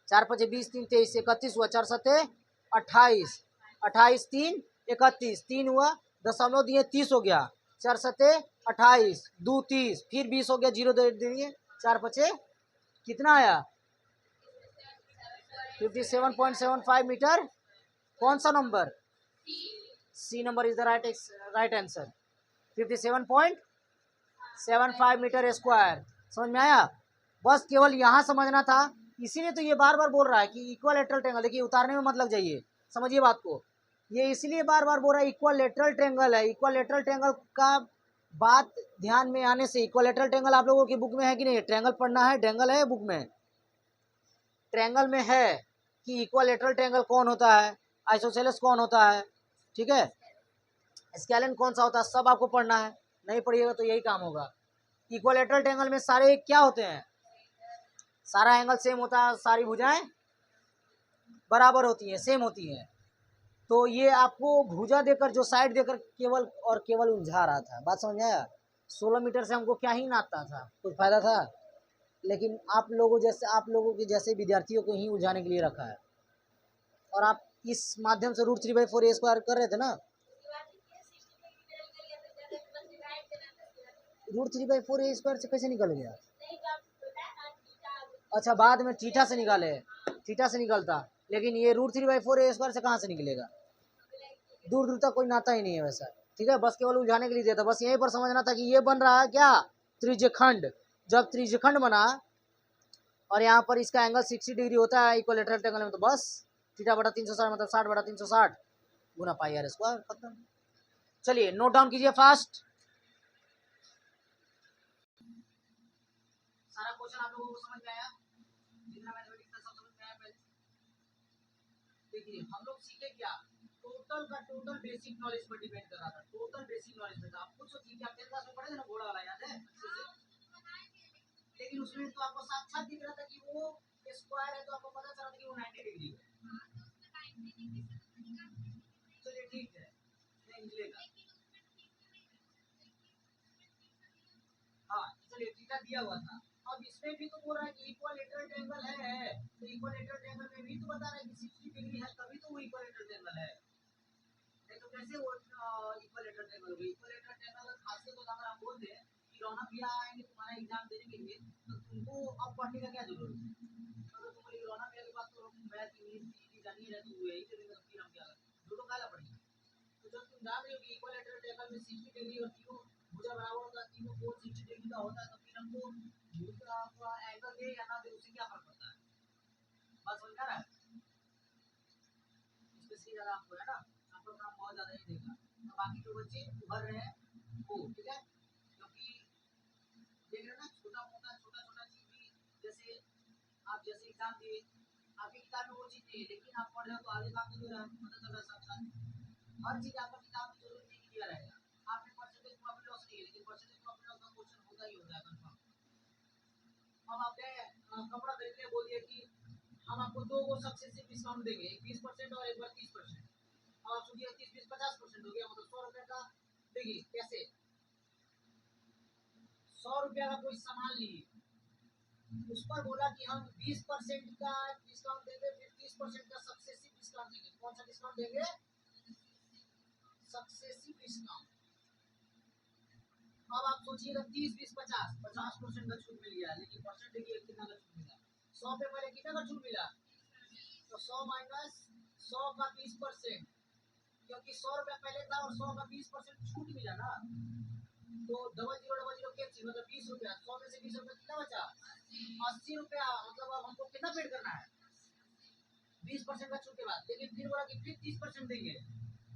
4 पचे 20, 3 23, 31 हुआ, 4 सते 28, 28 3 31, 3 हुआ, दशमलव दिए 30 हो गया, 4 सते 28, 2 30, फिर 20 हो गया, जीरो दे दिए, 4 पचे कितना आया 57.75 मीटर, कौन सा number, C number is the right answer, 57.75 metre square. समझ में आया, बस केवल यहाँ समझना था, इसीलिए तो ये बार बार बोल रहा है कि इक्वलेटरल ट्रायंगल, देखिए उतारने में मत लग जाइए, समझिए बात को, ये इसलिए बार बार बोल रहा है इक्वलेटरल ट्रायंगल है, इक्वलेटरल ट्रायंगल का बात ध्यान में आने से, इक्वलेटरल ट्रायंगल आप लोगों की बुक में है कि नहीं, ट्रायंगल पढ़ना है, ट्रायंगल है बुक में, ट्रायंगल में है कि इक्वलेटरल ट्रायंगल कौन होता है, आइसोसेलेस कौन होता है, ठीक है, स्केलेन कौन सा होता है, सब आपको पढ़ना है, नहीं पढ़िएगा तो यही काम होगा। इक्वलेटरल ट्रायंगल में सारे क्या होते हैं, सारा एंगल सेम होता है, सारी भुजाएं बराबर होती हैं, सेम होती हैं, तो ये आपको भुजा देकर जो साइड देकर केवल और केवल उलझा रहा था, बात समझ आया, 16 मीटर से हमको क्या ही नापता था, कुछ फायदा था, लेकिन आप लोगों के जैसे विद्यार्थियों को ही उलझाने के लिए रखा है, और आप इस माध्यम से √3/4 कर रहे थे ना, √3/4 से कैसे निकल गया, अच्छा बाद में थीटा से निकाले, थीटा से निकलता, लेकिन ये √3/4 से कहाँ से निकलेगा, दूर दूर तक कोई नाता ही नहीं है वैसा, ठीक है, बस केवल उलझाने के लिए दिया था, बस यहीं पर समझना था कि ये बन रहा है क्या त्रिज्यखंड, जब त्रिज्यखंड बना और यहाँ पर इसका एंगल 60 डिग्री होता है इक्वलेटरल ट्रायंगल में, तो बस θ/360 मतलब 60/360 गुना पाई आर स्क्वायर, खत्म। चलिए नोट डाउन कीजिए फास्ट, सारा क्वेश्चन आप लोगों को समझ में आया, जितना मैथमेटिक्स था सब समझ में आया पहले। देखिए हम लोग सीखे क्या, टोटल का टोटल बेसिक नॉलेज पर डिपेंड कर रहा था, टोटल बेसिक नॉलेज में था, आप कुछ सोचिए कि आप 10th क्लास में पढ़े थे ना घोड़ा वाला, याद है, लेकिन उसमें तो आपको साक्षात दिख रहा था कि वो स्क्वायर है, तो आपको पता चला था कि वो 90 डिग्री है, चलिए ठीक है, नहीं मिलेगा, हाँ चलिए थीटा दिया हुआ था, अब इसमें भी तो बोल रहा है कि इक्वलेटरल ट्रायंगल है, तो इक्वलेटरल ट्रायंगल में भी तो बता रहा है कि 60 डिग्री है, तभी तो वो इक्वलेटरल ट्रायंगल है, नहीं तो कैसे वो इक्वलेटरल ट्रायंगल होगा, इक्वलेटरल ट्रायंगल का खासियत होता है, अगर हम बोल दें कि रौनक भैया आएंगे तुम्हारा एग्जाम देने के लिए, तो तुमको अब पढ़ने का क्या जरूरत है, अगर तुम बोले रौनक भैया के पास तो मैथ इंग्लिश हिंदी जानी है, तो यही करेंगे, तो फिर हम क्या करें, जो तो काला पड़ेगा, तो जब तुम जान रहे हो कि इक्वलेटरल ट्रायंगल में 60 डिग्री और तीनों भुजा बराबर होता है, तीनों कोण 60 डिग्री का होता है, तो फिर हमको एंगल दे या ना दे उससे क्या फर्क पड़ता है? बात समझ में आ रहा है? स्पेशली ज्यादा आपको है ना, आपको काम बहुत ज्यादा ही देगा, तो बाकी जो बच्चे उभर रहे हैं वो ठीक है, क्योंकि देख रहे हैं ना छोटा छोटा चीज भी, जैसे आप जैसे एग्जाम दिए, आपकी किताब में वो चीज नहीं है, लेकिन आप पढ़ रहे हो तो आगे काम तो रहा पता चल रहा है साथ साथ हर चीज आपका किताब में जरूरी नहीं दिया रहेगा। आपने परसेंटेज प्रॉफिट लॉस नहीं है, लेकिन परसेंटेज प्रॉफिट लॉस का क्वेश्चन होता ही होता है कंफर्म। अब आपने कपड़ा खरीदने बोल दिया कि हम आपको दो को सक्सेसिव डिस्काउंट देंगे, एक 20% और एक बार 30%। अब आप सोचिए 30 20 50% हो गया, मतलब 100 रुपए का। देखिए कैसे 100 रुपया का कोई सामान लिए, उस पर बोला कि हम 20% का डिस्काउंट देंगे, फिर 30% का सक्सेसिव डिस्काउंट देंगे। कौन सा डिस्काउंट देंगे? Successive discount. अब आप सोचिएगा 30 20 50 50% का छूट मिल गया, लेकिन परसेंट देखिए कितना का छूट मिला। 100 पे पहले कितना का छूट मिला? तो 100 माइनस 100 का 20%, क्योंकि 100 रुपया पहले था और 100 का 20% छूट मिला ना, तो डबल जीरो कैंसिल, मतलब 20 रुपया। 100 में से 20 रुपया कितना बचा? 80 रुपया। मतलब अब हमको कितना पेड करना है? 20% का छूट के बाद। लेकिन फिर बोला कि फिर 30% देंगे,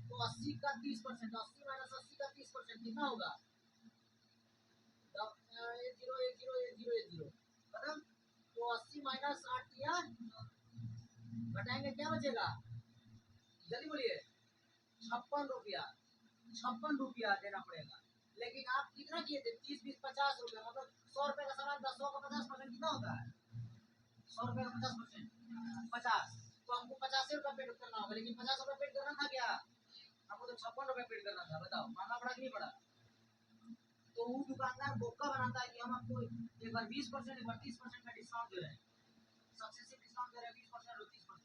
तो 80 का 30%, 80 माइनस 80 का 30% कितना होगा? 10 खत्म। तो 80 माइनस 8 किया, घटाएंगे क्या बचेगा? जल्दी बोलिए। 56 रुपया। 56 रुपया देना पड़ेगा। लेकिन आप कितना किए थे? 30 20 50 रुपया, मतलब 100 रुपए का सामान था, 100 का 50% कितना होता है? 100 रुपए का 50%, 50। तो हमको 85 रुपया पेड करना होगा, लेकिन 50 रुपया पेड करना था क्या? हमको तो 56 रुपया पेड करना था। बताओ मांगा पड़ा कि नहीं पड़ा? तो वो दुकानदार बोका बनाता है कि हम आपको एक बार 20% एक बार 30% का डिस्काउंट दे रहे हैं, सक्सेसिव डिस्काउंट दे रहे हैं 20% और 30%।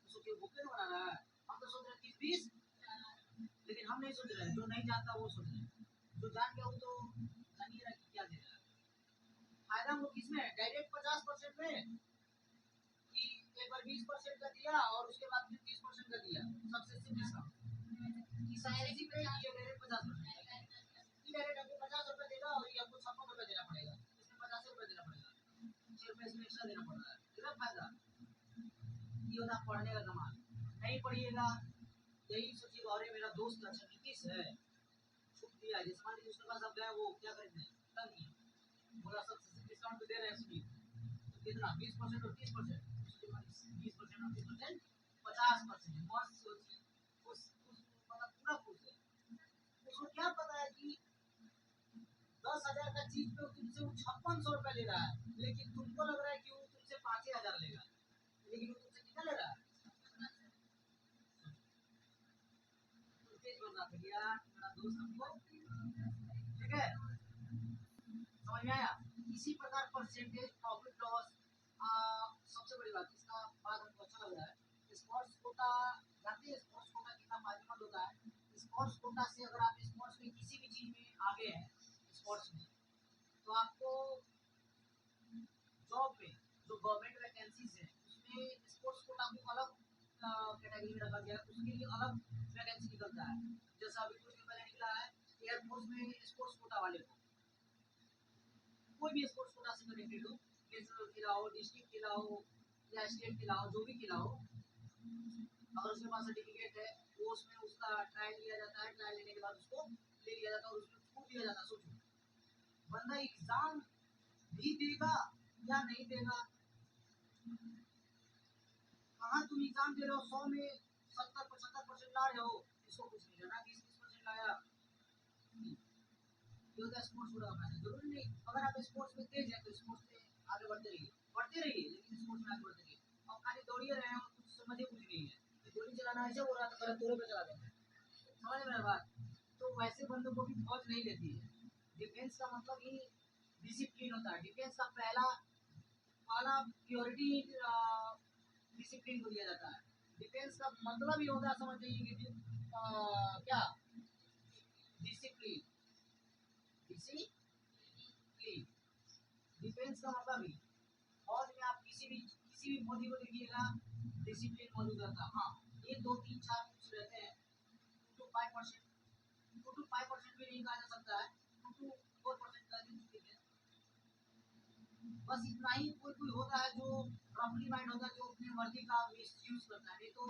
तो सोचिए बोके बना रहा है। हम तो सोच रहे हैं 30 20, लेकिन हम नहीं सोच रहे हैं, जो नहीं जानता वो सोच रहे हैं। जो जान गया वो तो जानिए ना कि क्या दे रहा है। फायदा हम लोग किसमें है? डायरेक्ट 50% में, कि एक बार 20% का दिया और उसके बाद फिर 30% का दिया सक्सेसिव डिस्काउंट, कि सक्सेसिव पे ये डायरेक्ट 50%, कि डायरेक्ट हमको 50 रुपये देगा और ये हमको 56 रुपये देना पड़ेगा, इसमें 85 रुपये देना पड़ेगा, 6 रुपये इसमें एक्स्ट्रा देना पड़ रहा है। कितना फायदा? ये होता है पढ़ने का कमाल। नहीं पढ़िएगा, यही सोचिएगा अरे मेरा दोस्त अच्छा नीतीश है, छूट दिया। जैसे मान लीजिए उसके पास आप गए, वो क्या खरीदने टंकी, बोला सक्सेसिव डिस्काउंट तो दे रहे हैं सुनिए, तो कितना 20% और 30%, 20% और 30%, 50%। मस्त सोचिए, मतलब पूरा खुश है। उसको क्या पता है कि 10,000 का चीज पे तुमसे वो 5600 रुपया ले रहा है, लेकिन तुमको लग रहा है कि वो तुमसे 5,000 लेगा, लेकिन वो तुमसे कितना ले रहा है? तेज बोल रहा था भैया मेरा दोस्त हमको, ठीक है, समझ में आया? इसी प्रकार परसेंटेज प्रॉफिट लॉस, सबसे बड़ी बात इसका बात हमको अच्छा लग रहा है। स्पोर्ट्स कोटा जानते हैं? स्पोर्ट्स कोटा कितना फायदेमंद होता है? स्पोर्ट्स कोटा से अगर आप स्पोर्ट्स में किसी भी चीज में आगे हैं, स्पोर्ट्स में, तो आपको जॉब में जो गवर्नमेंट वैकेंसीज है उसमें स्पोर्ट्स कोटा को अलग कैटेगरी में रखा गया है, उसके लिए अलग वैकेंसी निकलता है। जैसा अभी कुछ दिन पहले निकला है एयरफोर्स में स्पोर्ट्स कोटा वाले को, कोई भी स्पोर्ट्स कोटा से कनेक्टेड हो, नेशनल खेला हो, डिस्ट्रिक्ट खेला हो या स्टेट खेला हो, जो भी खेला हो, अगर उसके पास सर्टिफिकेट है वो उसमें उसका ट्रायल लिया जाता है, ट्रायल लेने के बाद उसको ले लिया जाता है और उसमें छूट दिया जाता है। सोचो बंदा एग्जाम भी देगा या नहीं देगा। कहाँ तुम एग्जाम दे रहे हो 100 में 70 75% ला रहे हो, इसको कुछ नहीं लेना, 20 20% लाया। ये होता है स्पोर्ट्स कोटा का फायदा। जरूरी नहीं अगर आप स्पोर्ट्स में तेज है तो स्पोर्ट्स में आगे बढ़ते रहिए, लेकिन स्पोर्ट्स में आगे बढ़ते रहिए। अब खाली दौड़िए रहे हैं और कुछ समझे कुछ नहीं है, तो गोली चलाना ऐसे हो रहा था गलत तोड़े पे चला देंगे, समझ मेरा बात? तो वैसे बंदों को भी फौज नहीं लेती है। डिफेंस का मतलब ही डिसिप्लिन होता है। डिफेंस का पहला पहला प्योरिटी डिसिप्लिन को दिया जाता है। डिफेंस का मतलब ही होता है, समझ जाइए कि क्या डिसिप्लिन, डिसिप्लिन डिफेंस का मतलब ही। फौज में आप किसी भी मोदी को देखिएगा डिसिप्लिन मौजूद रहता है। हाँ, 1 2 3 4 कुछ रहते हैं, 2 to 5%, 2 to 5% भी नहीं कहा जा सकता है, 2 to 4% का भी मुश्किल है। बस इतना ही। कोई कोई होता है जो प्रॉपर्टी माइंड होता है, जो अपनी मर्जी का मिस यूज करता है, नहीं तो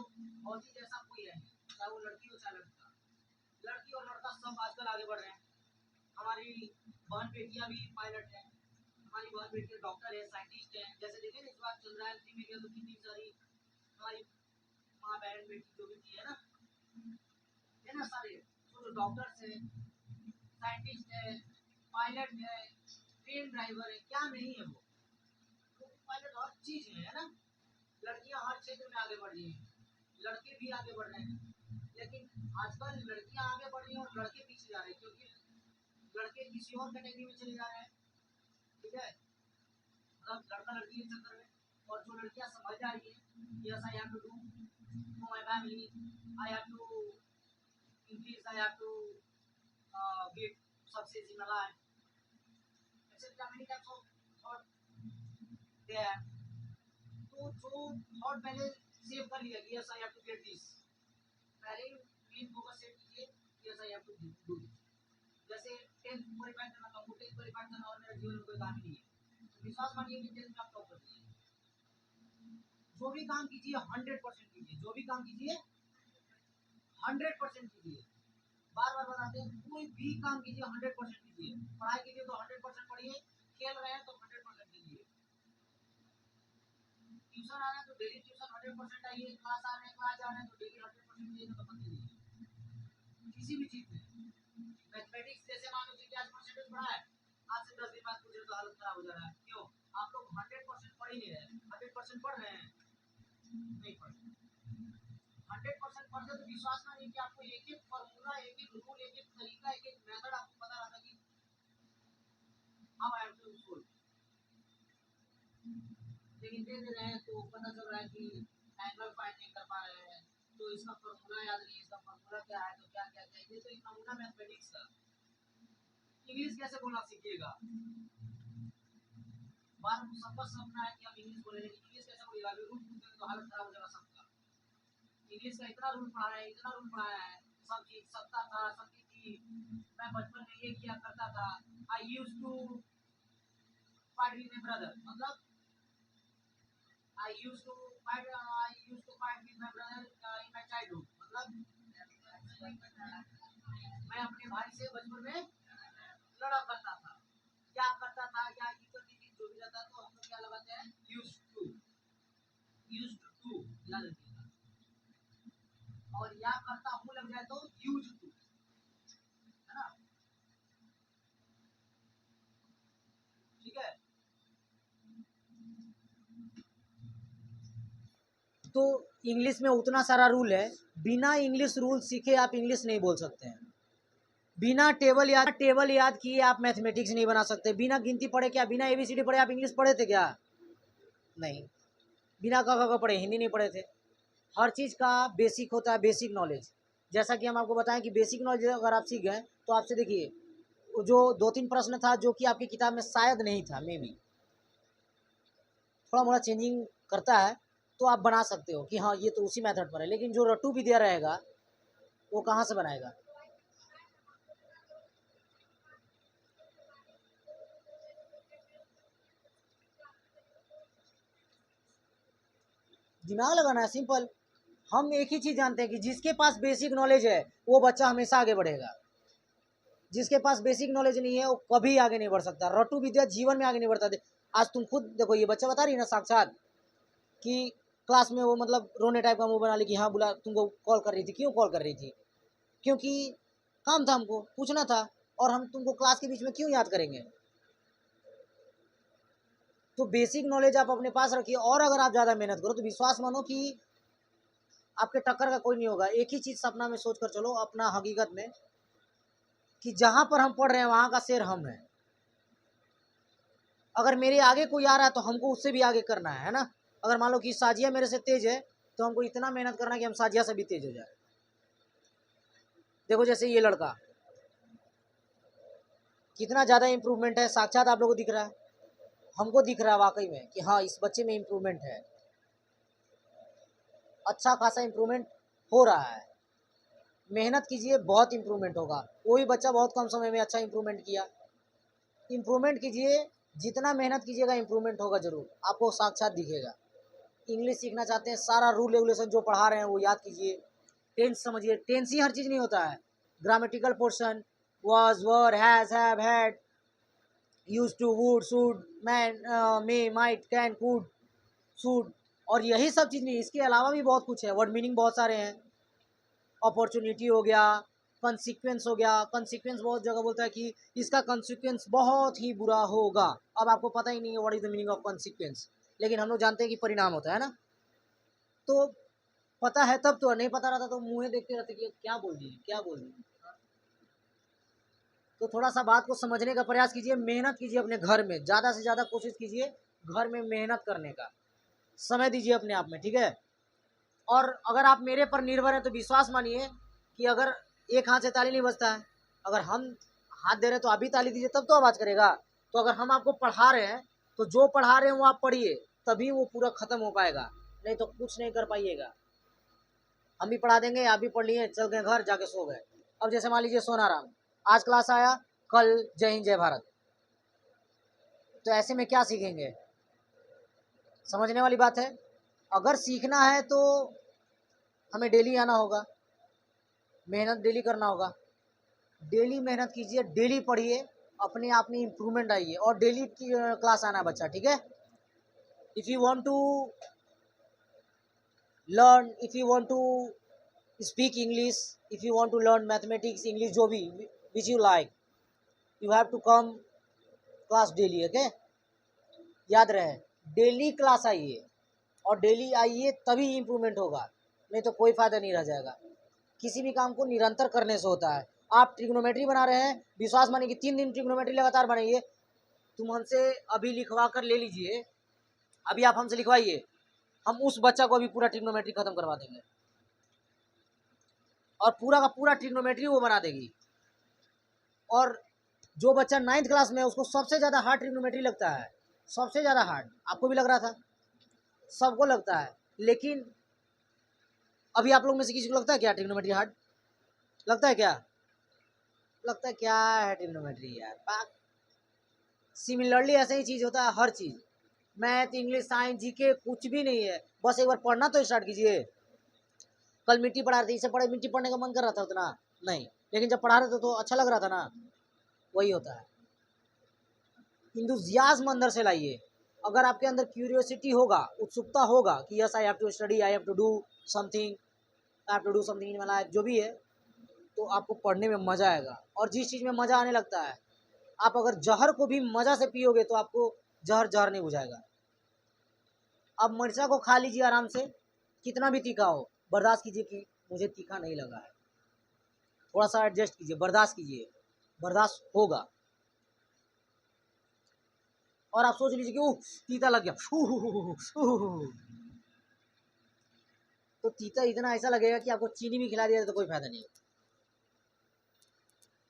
बहुत ही जैसा कोई है नहीं, चाहे वो लड़की हो चाहे लड़का। लड़की और लड़का सब आजकल आगे बढ़ रहे हैं। हमारी बहन बेटियां भी पायलट है, हमारी बहन बेटियां डॉक्टर है, साइंटिस्ट है। जैसे देखें इस बार चंद्रयान-3 में गया तो कितनी सारी हमारी माँ बहन बेटी जो भी थी है ना सारे, तो डॉक्टर्स है, साइंटिस्ट है, पायलट है, ट्रेन ड्राइवर है, क्या नहीं है वो। तो पायलट हर चीज है ना। लड़कियां हर क्षेत्र में आगे बढ़ रही हैं, लड़के भी आगे बढ़ रहे हैं, लेकिन आजकल लड़कियां आगे बढ़ रही हैं और लड़के पीछे जा रहे हैं, क्योंकि लड़के किसी और कैटेगरी में चले जा रहे हैं। ठीक है, मतलब लड़का लड़की के चक्कर में, और जो लड़कियां समझ जा रही है, yes I have to do for my family, I have to increase, I have to get success in my life, etc. Many types of thought there. तो जो थॉट पहले सेव कर लिया कि yes I have to get this, पहले मेन फोकस सेव कीजिए yes I have to do this. जैसे 10th क्वालीफाई करना था, 10th क्वालीफाई करना और मेरा जीवन में कोई काम ही नहीं है, तो विश्वास मानिए कि 10th में आप टॉप कर दीजिए। जो भी काम कीजिए 100% कीजिए, जो भी काम कीजिए 100% कीजिए। बार बार बताते हैं, कोई भी काम कीजिए 100% कीजिए। पढ़ाई कीजिए तो 100% पढ़िए, खेल रहे हैं तो 100% कीजिए, ट्यूशन आ रहे हैं तो डेली ट्यूशन 100% आइए, क्लास आ रहे हैं क्लास जा रहे हैं तो डेली 100% दीजिए, तो मत दीजिए। किसी भी चीज में, मैथमेटिक्स जैसे मान लीजिए कि आज परसेंटेज बढ़ा है, आज से 10 दिन बाद पूछे तो हालत खराब हो जा रहा है। क्यों? आप लोग 100% पढ़ ही नहीं रहे। 100% पढ़ रहे हैं? नहीं पढ़ रहे। 100% पढ़ते तो विश्वास मानिए कि आपको एक एक फॉर्मूला, एक एक रूल, एक एक तरीका, एक एक मेथड आपको पता रहता कि हम आई हैव टू सोल्व। लेकिन दे रहे हैं तो पता चल रहा है कि एंगल फाइंड नहीं कर पा रहे हैं, तो इसका फॉर्मूला याद नहीं है, इसका फॉर्मूला क्या है, तो क्या क्या चाहिए। तो एक नमूना मैथमेटिक्स का। इंग्लिश कैसे बोलना सीखिएगा। बार सबका सपना है कि हम इंग्लिश बोले, लेकिन इंग्लिश कैसे बोलेगा, रूल पूछेंगे तो हालत खराब हो जाएगा सबका। इंग्लिश का इतना रूल पढ़ा है, इतना रूल पढ़ाया है, सब चीज सत्ता था, सत्ती थी, मैं बचपन में ये किया करता था, I use to fight with my brother, मतलब I use to fight with my brother in my childhood, मतलब मैं अपने भाई से बचपन में लड़ा करता था, क्या करता था, क्या इज्जत की जो भी रहता, तो हम लोग क्या लगाते हैं यूज टू याद रखिएगा, और या करता हूँ लग जाए तो यूज टू, है ना। ठीक है, तो इंग्लिश में उतना सारा रूल है, बिना इंग्लिश रूल सीखे आप इंग्लिश नहीं बोल सकते हैं। बिना टेबल याद किए आप मैथमेटिक्स नहीं बना सकते। बिना गिनती पढ़े क्या, बिना एबीसीडी पढ़े आप इंग्लिश पढ़े थे क्या? नहीं। बिना क पढ़े हिंदी नहीं पढ़े थे। हर चीज़ का बेसिक होता है, बेसिक नॉलेज। जैसा कि हम आपको बताएं कि बेसिक नॉलेज अगर आप सीख गए तो आपसे देखिए जो 2-3 प्रश्न था जो कि आपकी किताब में शायद नहीं था, मे बी थोड़ा मोड़ा चेंजिंग करता है, तो आप बना सकते हो कि हाँ ये तो उसी मेथड पर है। लेकिन जो रट्टू विद्या रहेगा वो कहाँ से बनाएगा? दिमाग लगाना है, सिंपल। हम एक ही चीज़ जानते हैं कि जिसके पास बेसिक नॉलेज है वो बच्चा हमेशा आगे बढ़ेगा, जिसके पास बेसिक नॉलेज नहीं है वो कभी आगे नहीं बढ़ सकता। रट्टू विद्या जीवन में आगे नहीं बढ़ता। आज तुम खुद देखो, ये बच्चा बता रही है ना साक्षात कि क्लास में वो मतलब रोने टाइप का मुंह बना ली कि हाँ बुला तुमको कॉल कर रही थी। क्यों कॉल कर रही थी? क्योंकि काम था, हमको पूछना था, और हम तुमको क्लास के बीच में क्यों याद करेंगे? तो बेसिक नॉलेज आप अपने पास रखिए, और अगर आप ज़्यादा मेहनत करो तो विश्वास मानो कि आपके टक्कर का कोई नहीं होगा। एक ही चीज़ सपना में सोच कर चलो अपना हकीकत में, कि जहाँ पर हम पढ़ रहे हैं वहाँ का शेर हम हैं। अगर मेरे आगे कोई आ रहा है तो हमको उससे भी आगे करना है ना। अगर मान लो कि साजिया मेरे से तेज है तो हमको इतना मेहनत करना है कि हम साजिया से भी तेज हो जाए। देखो जैसे ये लड़का कितना ज़्यादा इम्प्रूवमेंट है, साक्षात आप लोगों को दिख रहा है, हमको दिख रहा है वाकई में कि हाँ इस बच्चे में इम्प्रूवमेंट है, अच्छा खासा इम्प्रूवमेंट हो रहा है। मेहनत कीजिए, बहुत इम्प्रूवमेंट होगा। कोई बच्चा बहुत कम समय में अच्छा इम्प्रूवमेंट किया। इम्प्रूवमेंट कीजिए, जितना मेहनत कीजिएगा इम्प्रूवमेंट होगा जरूर, आपको साक्षात दिखेगा। इंग्लिश सीखना चाहते हैं, सारा रूल रेगुलेशन जो पढ़ा रहे हैं वो याद कीजिए। टेंस समझिए, टेंस ही हर चीज़ नहीं होता है। Grammatical portion, was, were, have, had, use to, would, should, man, may, might, can, could, should, और यही सब चीज़ नहीं, इसके अलावा भी बहुत कुछ है। वर्ड मीनिंग बहुत सारे हैं। अपॉर्चुनिटी हो गया, कंसिक्वेंस हो गया। कंसिक्वेंस बहुत जगह बोलता है कि इसका कंसिक्वेंस बहुत ही बुरा होगा। अब आपको पता ही नहीं है what is the meaning of consequence, लेकिन हम लोग जानते हैं कि परिणाम होता है ना। तो पता है तब तो, नहीं पता रहता तो मुँह देखते रहते कि क्या बोल दिए क्या बोल दिए। तो थोड़ा सा बात को समझने का प्रयास कीजिए, मेहनत कीजिए अपने घर में, ज़्यादा से ज़्यादा कोशिश कीजिए घर में मेहनत करने का, समय दीजिए अपने आप में, ठीक है। और अगर आप मेरे पर निर्भर हैं तो विश्वास मानिए कि अगर एक हाथ से ताली नहीं बजता है, अगर हम हाथ दे रहे हैं तो अभी ताली दीजिए तब तो आवाज़ करेगा। तो अगर हम आपको पढ़ा रहे हैं तो जो पढ़ा रहे हैं वो आप पढ़िए, तभी वो पूरा ख़त्म हो पाएगा, नहीं तो कुछ नहीं कर पाइएगा। हम भी पढ़ा देंगे, आप भी पढ़ लिए, चल गए घर, जाके सो गए। अब जैसे मान लीजिए सोनाराम आज क्लास आया, कल जय हिंद जय भारत, तो ऐसे में क्या सीखेंगे? समझने वाली बात है। अगर सीखना है तो हमें डेली आना होगा, मेहनत डेली करना होगा। डेली मेहनत कीजिए, डेली पढ़िए, अपने आप में इम्प्रूवमेंट आइए, और डेली क्लास आना बच्चा, ठीक है। If you want to learn, if you want to speak English, if you want to learn mathematics, English, जो भी which you like, you have to come class daily, okay. याद रहे, डेली क्लास आइए, और डेली आइए तभी इम्प्रूवमेंट होगा, नहीं तो कोई फ़ायदा नहीं रह जाएगा। किसी भी काम को निरंतर करने से होता है। आप ट्रिग्नोमेट्री बना रहे हैं, विश्वास मानिए कि 3 दिन ट्रिग्नोमेट्री लगातार बनाइए। तुम हमसे अभी लिखवा कर ले लीजिए, अभी आप हमसे लिखवाइए, हम उस बच्चा को अभी पूरा ट्रिग्नोमेट्री खत्म करवा देंगे, और पूरा का पूरा ट्रिग्नोमेट्री वो बना देगी। और जो बच्चा 9th क्लास में है उसको सबसे ज़्यादा हार्ड ट्रिग्नोमेट्री लगता है, सबसे ज़्यादा हार्ड। आपको भी लग रहा था, सबको लगता है, लेकिन अभी आप लोग में से किसी को लगता है क्या ट्रिग्नोमेट्री हार्ड? लगता है क्या? लगता है क्या है ट्रिग्नोमेट्री यार। सिमिलरली ऐसा ही चीज़ होता है हर चीज़, मैथ, इंग्लिश, साइंस, जीके, कुछ भी नहीं है। बस एक बार पढ़ना तो स्टार्ट कीजिए। कल मिट्टी पढ़ा रहे थे, इसे पढ़े मिट्टी पढ़ने का मन कर रहा था उतना नहीं, लेकिन जब पढ़ा रहे थे तो अच्छा लग रहा था ना। वही होता है, इंथुजियाज्म अंदर से लाइए। अगर आपके अंदर क्यूरियोसिटी होगा, उत्सुकता होगा कि yes I have to study, I have to do something, I have to do something in my life, जो भी है, तो आपको पढ़ने में मज़ा आएगा। और जिस चीज़ में मज़ा आने लगता है, आप अगर जहर को भी मज़ा से पियोगे तो आपको जहर जहर नहीं बुझाएगा। अब मिर्चा को खा लीजिए आराम से, कितना भी तीखा हो, बर्दाश्त कीजिए कि मुझे तीखा नहीं लगा है, थोड़ा सा एडजस्ट कीजिए, बर्दाश्त कीजिए, बर्दाश्त होगा। और आप सोच लीजिए कि ओह तीता लग गया, तो तीता इतना ऐसा लगेगा कि आपको चीनी भी खिला दिया तो कोई फायदा नहीं है।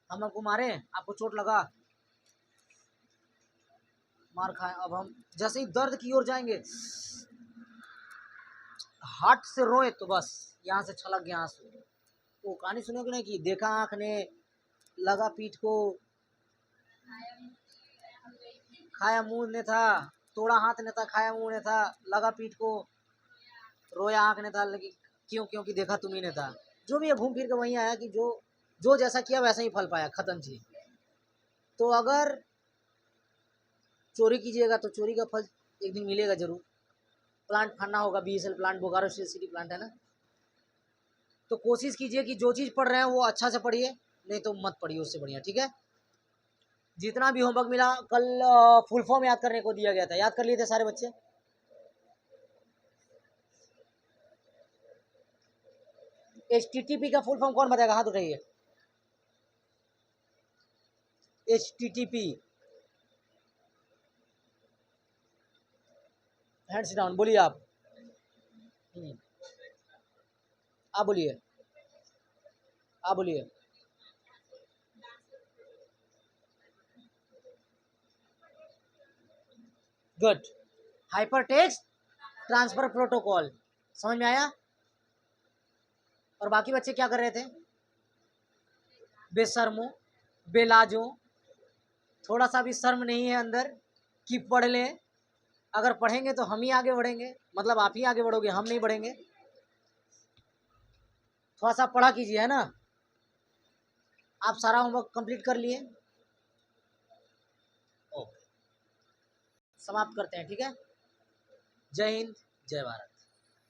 हम आपको मारे, आपको चोट लगा, मार खाए, अब हम जैसे ही दर्द की ओर जाएंगे, हार्ट से रोए तो बस यहाँ से छलक गया आंसू। वो कहानी सुनोगे ना कि देखा आँख ने, लगा पीठ को, खाया मुंह ने था, तोड़ा हाथ ने था, खाया मुंह ने था, लगा पीठ को, रोया आँख ने था, लगी क्यों, क्योंकि देखा तुम्ही ने था। जो भी है घूम फिर के वहीं आया कि जो जो जैसा किया वैसा ही फल पाया, खत्म चीज। तो अगर चोरी कीजिएगा तो चोरी का फल एक दिन मिलेगा जरूर। प्लांट फाड़ना होगा, BSL plant, Bokaro steel city plant है ना। तो कोशिश कीजिए कि जो चीज़ पढ़ रहे हैं वो अच्छा से पढ़िए, नहीं तो मत पढ़िए, उससे बढ़िया, ठीक है। जितना भी होमवर्क मिला कल, फुल फॉर्म याद करने को दिया गया था, याद कर लिए थे सारे बच्चे? HTTP का फुल फॉर्म कौन बताएगा, हाथ उठाइए। HTTP, हैंड्स डाउन, बोलिए आप। आप बोलिए, आप बोलिए। Good, hyper text transfer protocol, समझ में आया। और बाकी बच्चे क्या कर रहे थे? बेशर्मो, बेलाजो, थोड़ा सा भी शर्म नहीं है अंदर, कि पढ़ लें, अगर पढ़ेंगे तो हम ही आगे बढ़ेंगे, मतलब आप ही आगे बढ़ोगे, हम नहीं बढ़ेंगे। थोड़ा सा पढ़ा कीजिए, है ना। आप सारा होमवर्क कंप्लीट कर लिए? ओके, समाप्त करते हैं, ठीक है। जय हिंद, जय भारत।